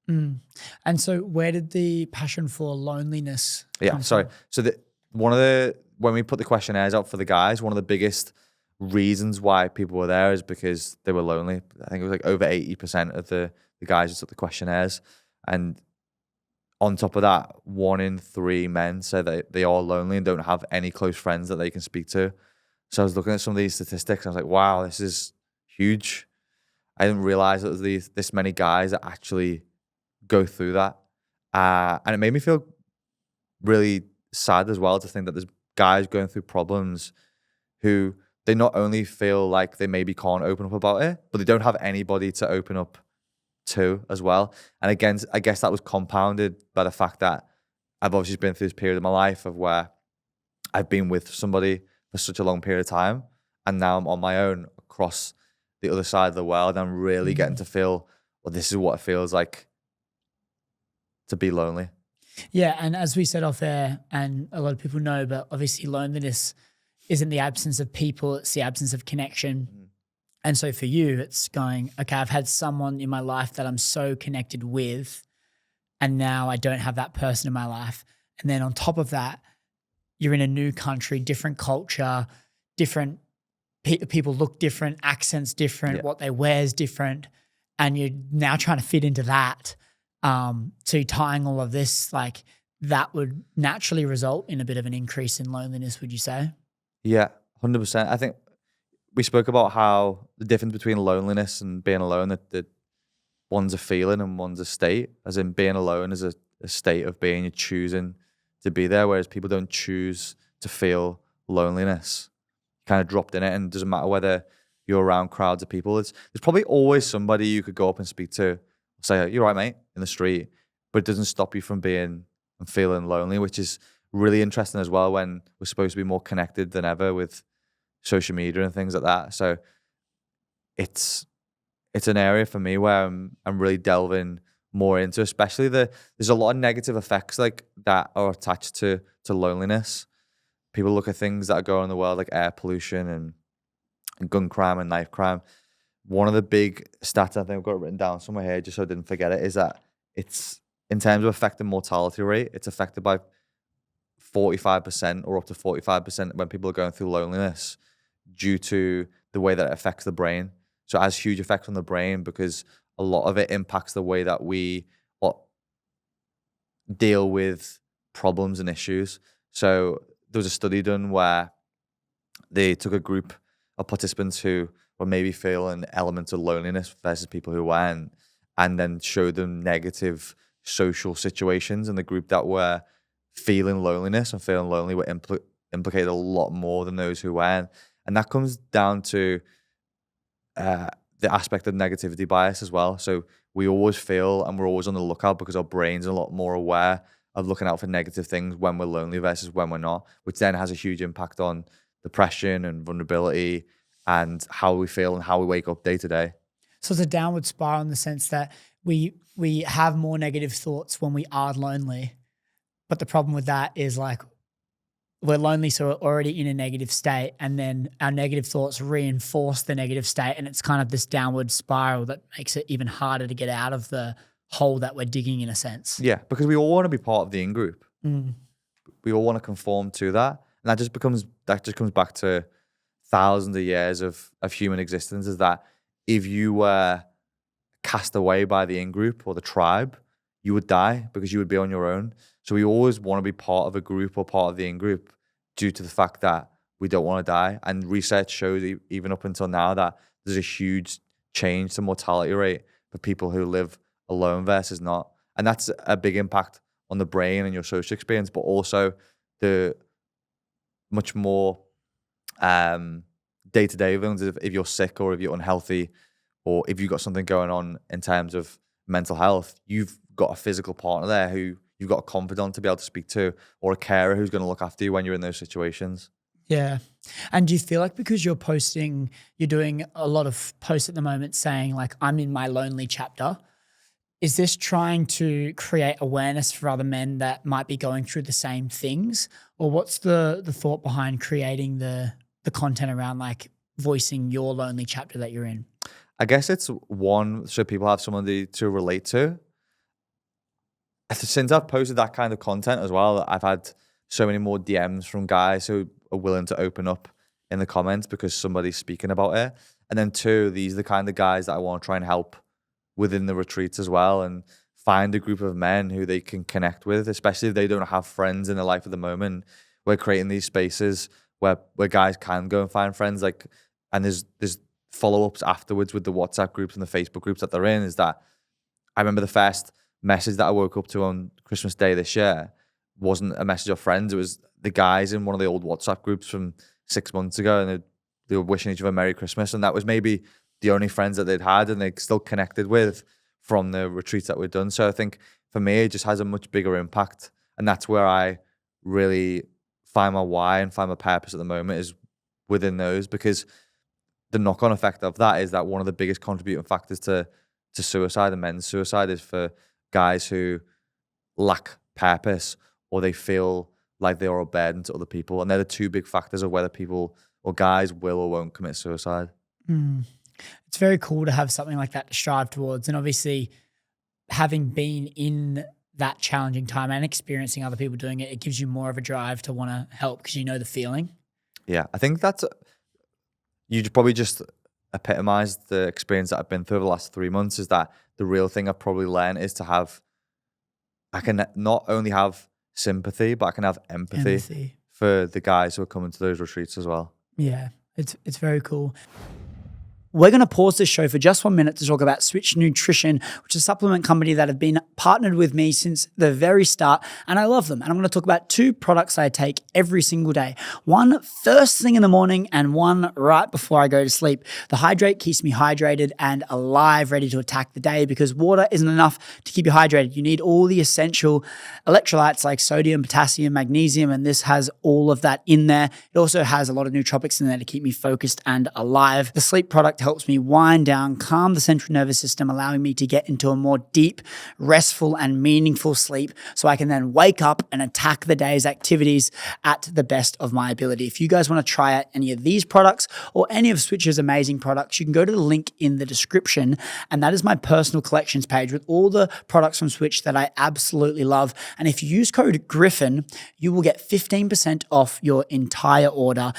And so where did the passion for loneliness come from? So when we put the questionnaires out for the guys, one of the biggest reasons why people were there is because they were lonely. I think it was like over 80% of the guys who took the questionnaires. And on top of that, 1 in 3 men say that they are lonely and don't have any close friends that they can speak to. So I was looking at some of these statistics and I was like, wow, this is huge. I didn't realize that there was this many guys that actually go through that. And it made me feel really sad as well to think that there's guys going through problems who they not only feel like they maybe can't open up about it, but they don't have anybody to open up to as well. And again, I guess that was compounded by the fact that I've obviously been through this period of my life of where I've been with somebody for such a long period of time, and now I'm on my own across the other side of the world. I'm really getting to feel, well, this is what it feels like to be lonely. Yeah, and as we said off air, and a lot of people know, but obviously loneliness isn't the absence of people, it's the absence of connection. And so for you, it's going, okay, I've had someone in my life that I'm so connected with, and now I don't have that person in my life. And then on top of that, you're in a new country, different culture, different people look different, accents different, what they wear is different, and you're now trying to fit into that. So tying all of this, like that would naturally result in a bit of an increase in loneliness, would you say? Yeah, 100%. I think we spoke about how the difference between loneliness and being alone, that one's a feeling and one's a state, as in being alone is a state of being, you're choosing to be there, whereas people don't choose to feel loneliness. Kind of dropped in it, and it doesn't matter whether you're around crowds of people. There's probably always somebody you could go up and speak to, say, "You're right, mate," in the street, but it doesn't stop you from being and feeling lonely, which is really interesting as well when we're supposed to be more connected than ever with social media and things like that. So it's an area for me where I'm really delving more into, especially there's a lot of negative effects like that are attached to loneliness. People look at things that are going on in the world like air pollution and gun crime and knife crime. One of the big stats, I think I've got it written down somewhere here just so I didn't forget it, is that it's, in terms of affecting mortality rate, it's affected by 45% or up to 45% when people are going through loneliness due to the way that it affects the brain. So it has huge effects on the brain because a lot of it impacts the way that we deal with problems and issues. So there was a study done where they took a group of participants who were maybe feeling elements of loneliness versus people who weren't, and then showed them negative social situations, and the group that were feeling loneliness and feeling lonely were implicated a lot more than those who weren't. And that comes down to the aspect of negativity bias as well. So we always feel, and we're always on the lookout because our brain's a lot more aware of looking out for negative things when we're lonely versus when we're not, which then has a huge impact on depression and vulnerability and how we feel and how we wake up day to day. So it's a downward spiral in the sense that we have more negative thoughts when we are lonely. But the problem with that is like we're lonely, so we're already in a negative state, and then our negative thoughts reinforce the negative state, and it's kind of this downward spiral that makes it even harder to get out of the hole that we're digging in a sense. Yeah, because we all want to be part of the in-group. We all want to conform to that. And that just comes back to thousands of years of human existence is that if you were cast away by the in-group or the tribe, you would die because you would be on your own. So we always want to be part of a group or part of the in-group due to the fact that we don't want to die. And research shows even up until now that there's a huge change to mortality rate for people who live alone versus not. And that's a big impact on the brain and your social experience, but also the much more day-to-day things. If you're sick or if you're unhealthy or if you've got something going on in terms of mental health, you've got a physical partner there who you've got a confidant to be able to speak to, or a carer who's going to look after you when you're in those situations. Yeah. And do you feel like because you're doing a lot of posts at the moment saying like, I'm in my lonely chapter, is this trying to create awareness for other men that might be going through the same things? Or what's the thought behind creating the content around like voicing your lonely chapter that you're in? I guess it's one, so people have someone to relate to. Since I've posted that kind of content as well, I've had so many more DMs from guys who are willing to open up in the comments because somebody's speaking about it. And then two, these are the kind of guys that I want to try and help within the retreats as well, and find a group of men who they can connect with, especially if they don't have friends in their life at the moment. We're creating these spaces where guys can go and find friends, like, and there's follow-ups afterwards with the WhatsApp groups and the Facebook groups that they're in. Is that I remember the first message that I woke up to on Christmas Day this year wasn't a message of friends. It was the guys in one of the old WhatsApp groups from 6 months ago, and they were wishing each other Merry Christmas. And that was maybe the only friends that they'd had and they still connected with from the retreats that we'd done. So I think for me, it just has a much bigger impact. And that's where I really find my why and find my purpose at the moment, is within those, because the knock-on effect of that is that one of the biggest contributing factors to suicide and men's suicide is for guys who lack purpose or they feel like they are a burden to other people. And they're the two big factors of whether people or guys will or won't commit suicide. It's very cool to have something like that to strive towards. And obviously having been in that challenging time and experiencing other people doing it, it gives you more of a drive to want to help because you know the feeling. Yeah, I think that's, you probably just epitomized the experience that I've been through the last 3 months, is that the real thing I've probably learned is to have, I can not only have sympathy, but I can have empathy for the guys who are coming to those retreats as well. Yeah, it's very cool. We're going to pause this show for just 1 minute to talk about Switch Nutrition, which is a supplement company that have been partnered with me since the very start, and I love them. And I'm going to talk about 2 products I take every single day. One first thing in the morning and one right before I go to sleep. The Hydrate keeps me hydrated and alive, ready to attack the day, because water isn't enough to keep you hydrated. You need all the essential electrolytes like sodium, potassium, magnesium, and this has all of that in there. It also has a lot of nootropics in there to keep me focused and alive. The sleep product helps me wind down, calm the central nervous system, allowing me to get into a more deep, restful, and meaningful sleep so I can then wake up and attack the day's activities at the best of my ability. If you guys want to try out any of these products or any of Switch's amazing products, you can go to the link in the description, and that is my personal collections page with all the products from Switch that I absolutely love. And if you use code Griffin, you will get 15% off your entire order.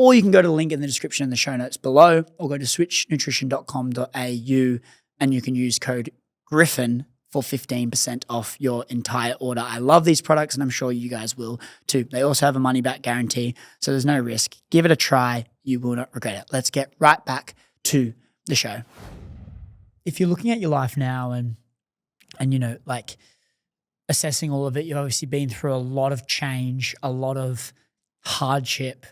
Or you can go to the link in the description in the show notes below, or go to switchnutrition.com.au and you can use code Griffin for 15% off your entire order. I love these products and I'm sure you guys will too. They also have a money back guarantee, so there's no risk. Give it a try. You will not regret it. Let's get right back to the show. If you're looking at your life now and you know, like assessing all of it, you've obviously been through a lot of change, a lot of hardship,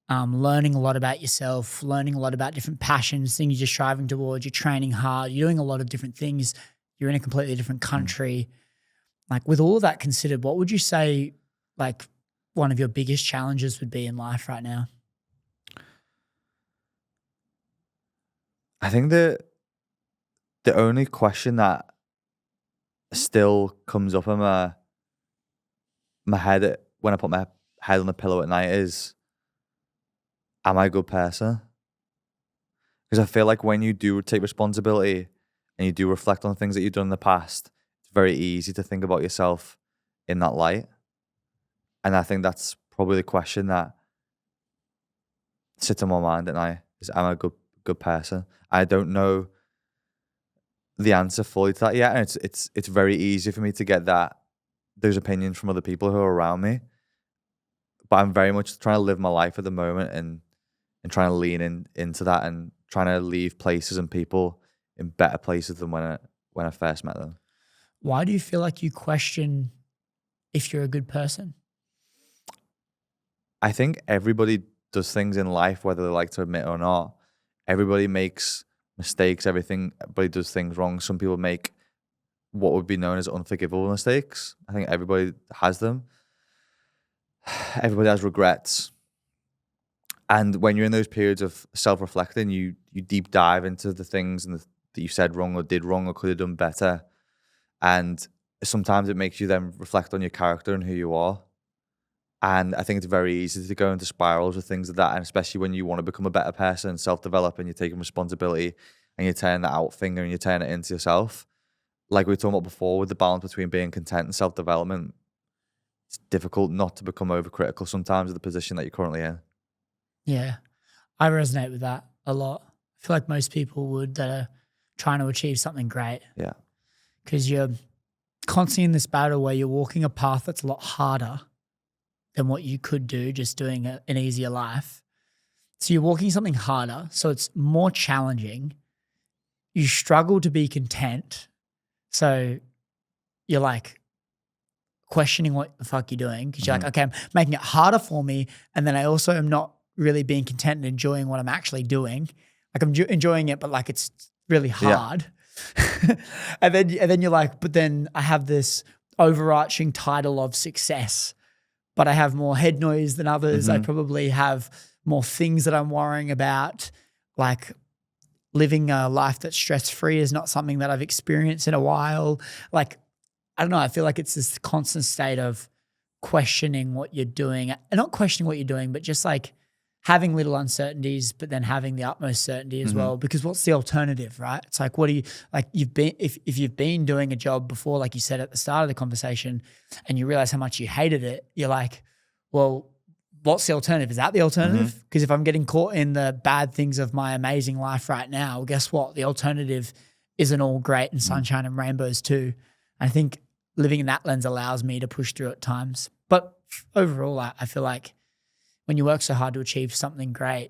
learning a lot about yourself, learning a lot about different passions, things you're striving towards, you're training hard, you're doing a lot of different things, you're in a completely different country. Like with all of that considered, what would you say like one of your biggest challenges would be in life right now? I think the only question that still comes up in my head when I put my head on the pillow at night is, am I a good person? Because I feel like when you do take responsibility and you do reflect on things that you've done in the past, it's very easy to think about yourself in that light. And I think that's probably the question that sits on my mind at night is, am I a good person? I don't know the answer fully to that yet, and it's very easy for me to get those opinions from other people who are around me. But I'm very much trying to live my life at the moment and trying to lean into that and trying to leave places and people in better places than when I first met them. Why do you feel like you question if you're a good person? I think everybody does things in life, whether they like to admit it or not. Everybody makes mistakes. Everybody does things wrong. Some people make what would be known as unforgivable mistakes. I think everybody has them. Everybody has regrets. And when you're in those periods of self-reflecting, you deep dive into the things that you said wrong or did wrong or could have done better. And sometimes it makes you then reflect on your character and who you are. And I think it's very easy to go into spirals with things like that. And especially when you want to become a better person, self-develop, and you're taking responsibility and you're turning that out finger and you're turning it into yourself. Like we were talking about before, with the balance between being content and self-development, it's difficult not to become overcritical sometimes of the position that you're currently in. Yeah, I resonate with that a lot. I feel like most people would that are trying to achieve something great. Yeah. Because you're constantly in this battle where you're walking a path that's a lot harder than what you could do just doing an easier life. So you're walking something harder, so it's more challenging. You struggle to be content. So you're like questioning what the fuck you're doing because you're like, okay, I'm making it harder for me. And then I also am not really being content and enjoying what I'm actually doing. Like I'm enjoying it, but like it's really hard. Yeah. and then you're like, but then I have this overarching title of success, but I have more head noise than others. I probably have more things that I'm worrying about. Like living a life that's stress-free is not something that I've experienced in a while. Like, I don't know. I feel like it's this constant state of questioning what you're doing, and not questioning what you're doing, but just like having little uncertainties, but then having the utmost certainty as well. Because what's the alternative, right? It's like, what do you like? You've been if you've been doing a job before, like you said at the start of the conversation, and you realize how much you hated it, you're like, well, what's the alternative? Is that the alternative? Because if I'm getting caught in the bad things of my amazing life right now, well, guess what? The alternative isn't all great and sunshine and rainbows too. I think living in that lens allows me to push through at times. But overall, I feel like when you work so hard to achieve something great,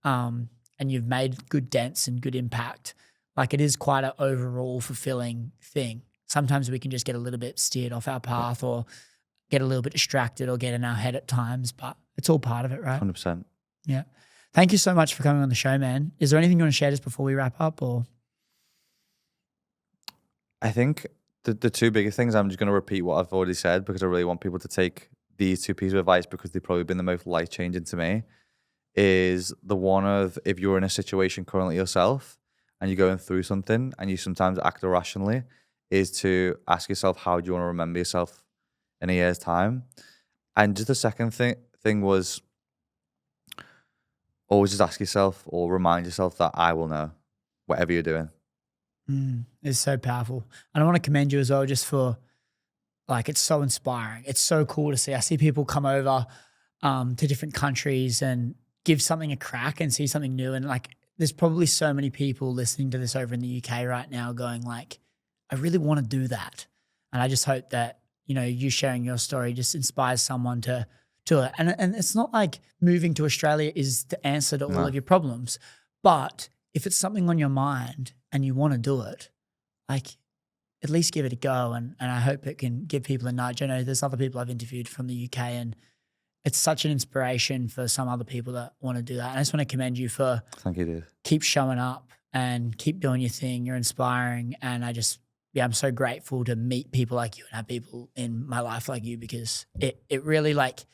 and you've made good dents and good impact, like it is quite an overall fulfilling thing. Sometimes we can just get a little bit steered off our path or get a little bit distracted or get in our head at times, but it's all part of it, right? 100%. Yeah. Thank you so much for coming on the show, man. Is there anything you want to share just before we wrap up? Or I think the two biggest things, I'm just going to repeat what I've already said because I really want people to take these two pieces of advice because they've probably been the most life-changing to me, is the one of if you're in a situation currently yourself and you're going through something and you sometimes act irrationally, is to ask yourself, how do you want to remember yourself in a year's time? And just the second thing was always just ask yourself or remind yourself that I will know whatever you're doing. It's so powerful. And I want to commend you as well just for, like, it's so inspiring. It's so cool to see. I see people come over to different countries and give something a crack and see something new. And like, there's probably so many people listening to this over in the UK right now going like, I really want to do that. And I just hope that, you know, you sharing your story just inspires someone to it. And it's not like moving to Australia is the answer to all of your problems. But if it's something on your mind and you want to do it, like, at least give it a go. And I hope it can give people a nudge. I know there's other people I've interviewed from the UK and it's such an inspiration for some other people that want to do that. And I just want to commend you for Thank you, dude. Keep showing up and keep doing your thing. You're inspiring. And I'm so grateful to meet people like you and have people in my life like you, because it really like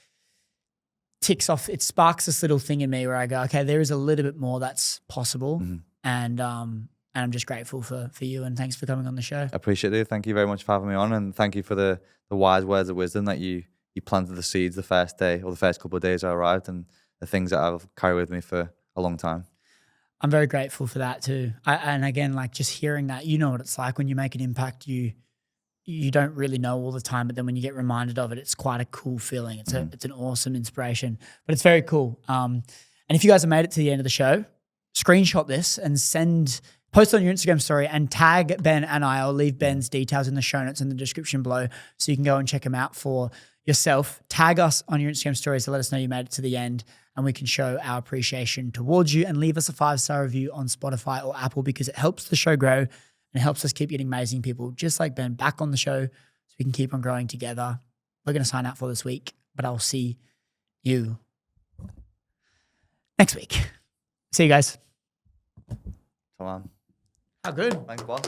ticks off, it sparks this little thing in me where I go, okay, there is a little bit more that's possible. And I'm just grateful for you, and thanks for coming on the show. I appreciate it. Thank you very much for having me on, and thank you for the wise words of wisdom that you planted the seeds the first day or the first couple of days I arrived, and the things that I've carried with me for a long time. I'm very grateful for that too. And again, like just hearing that, you know what it's like when you make an impact, you don't really know all the time, but then when you get reminded of it, it's quite a cool feeling. It's an awesome inspiration, but it's very cool. And if you guys have made it to the end of the show, screenshot this and post on your Instagram story and tag Ben and I'll leave Ben's details in the show notes in the description below so you can go and check him out for yourself. Tag us on your Instagram stories to let us know you made it to the end and we can show our appreciation towards you, and leave us a 5-star review on Spotify or Apple because it helps the show grow and it helps us keep getting amazing people just like Ben back on the show so we can keep on growing together. We're going to sign out for this week, but I'll see you next week. See you guys. Come on. How good. Thanks, boss.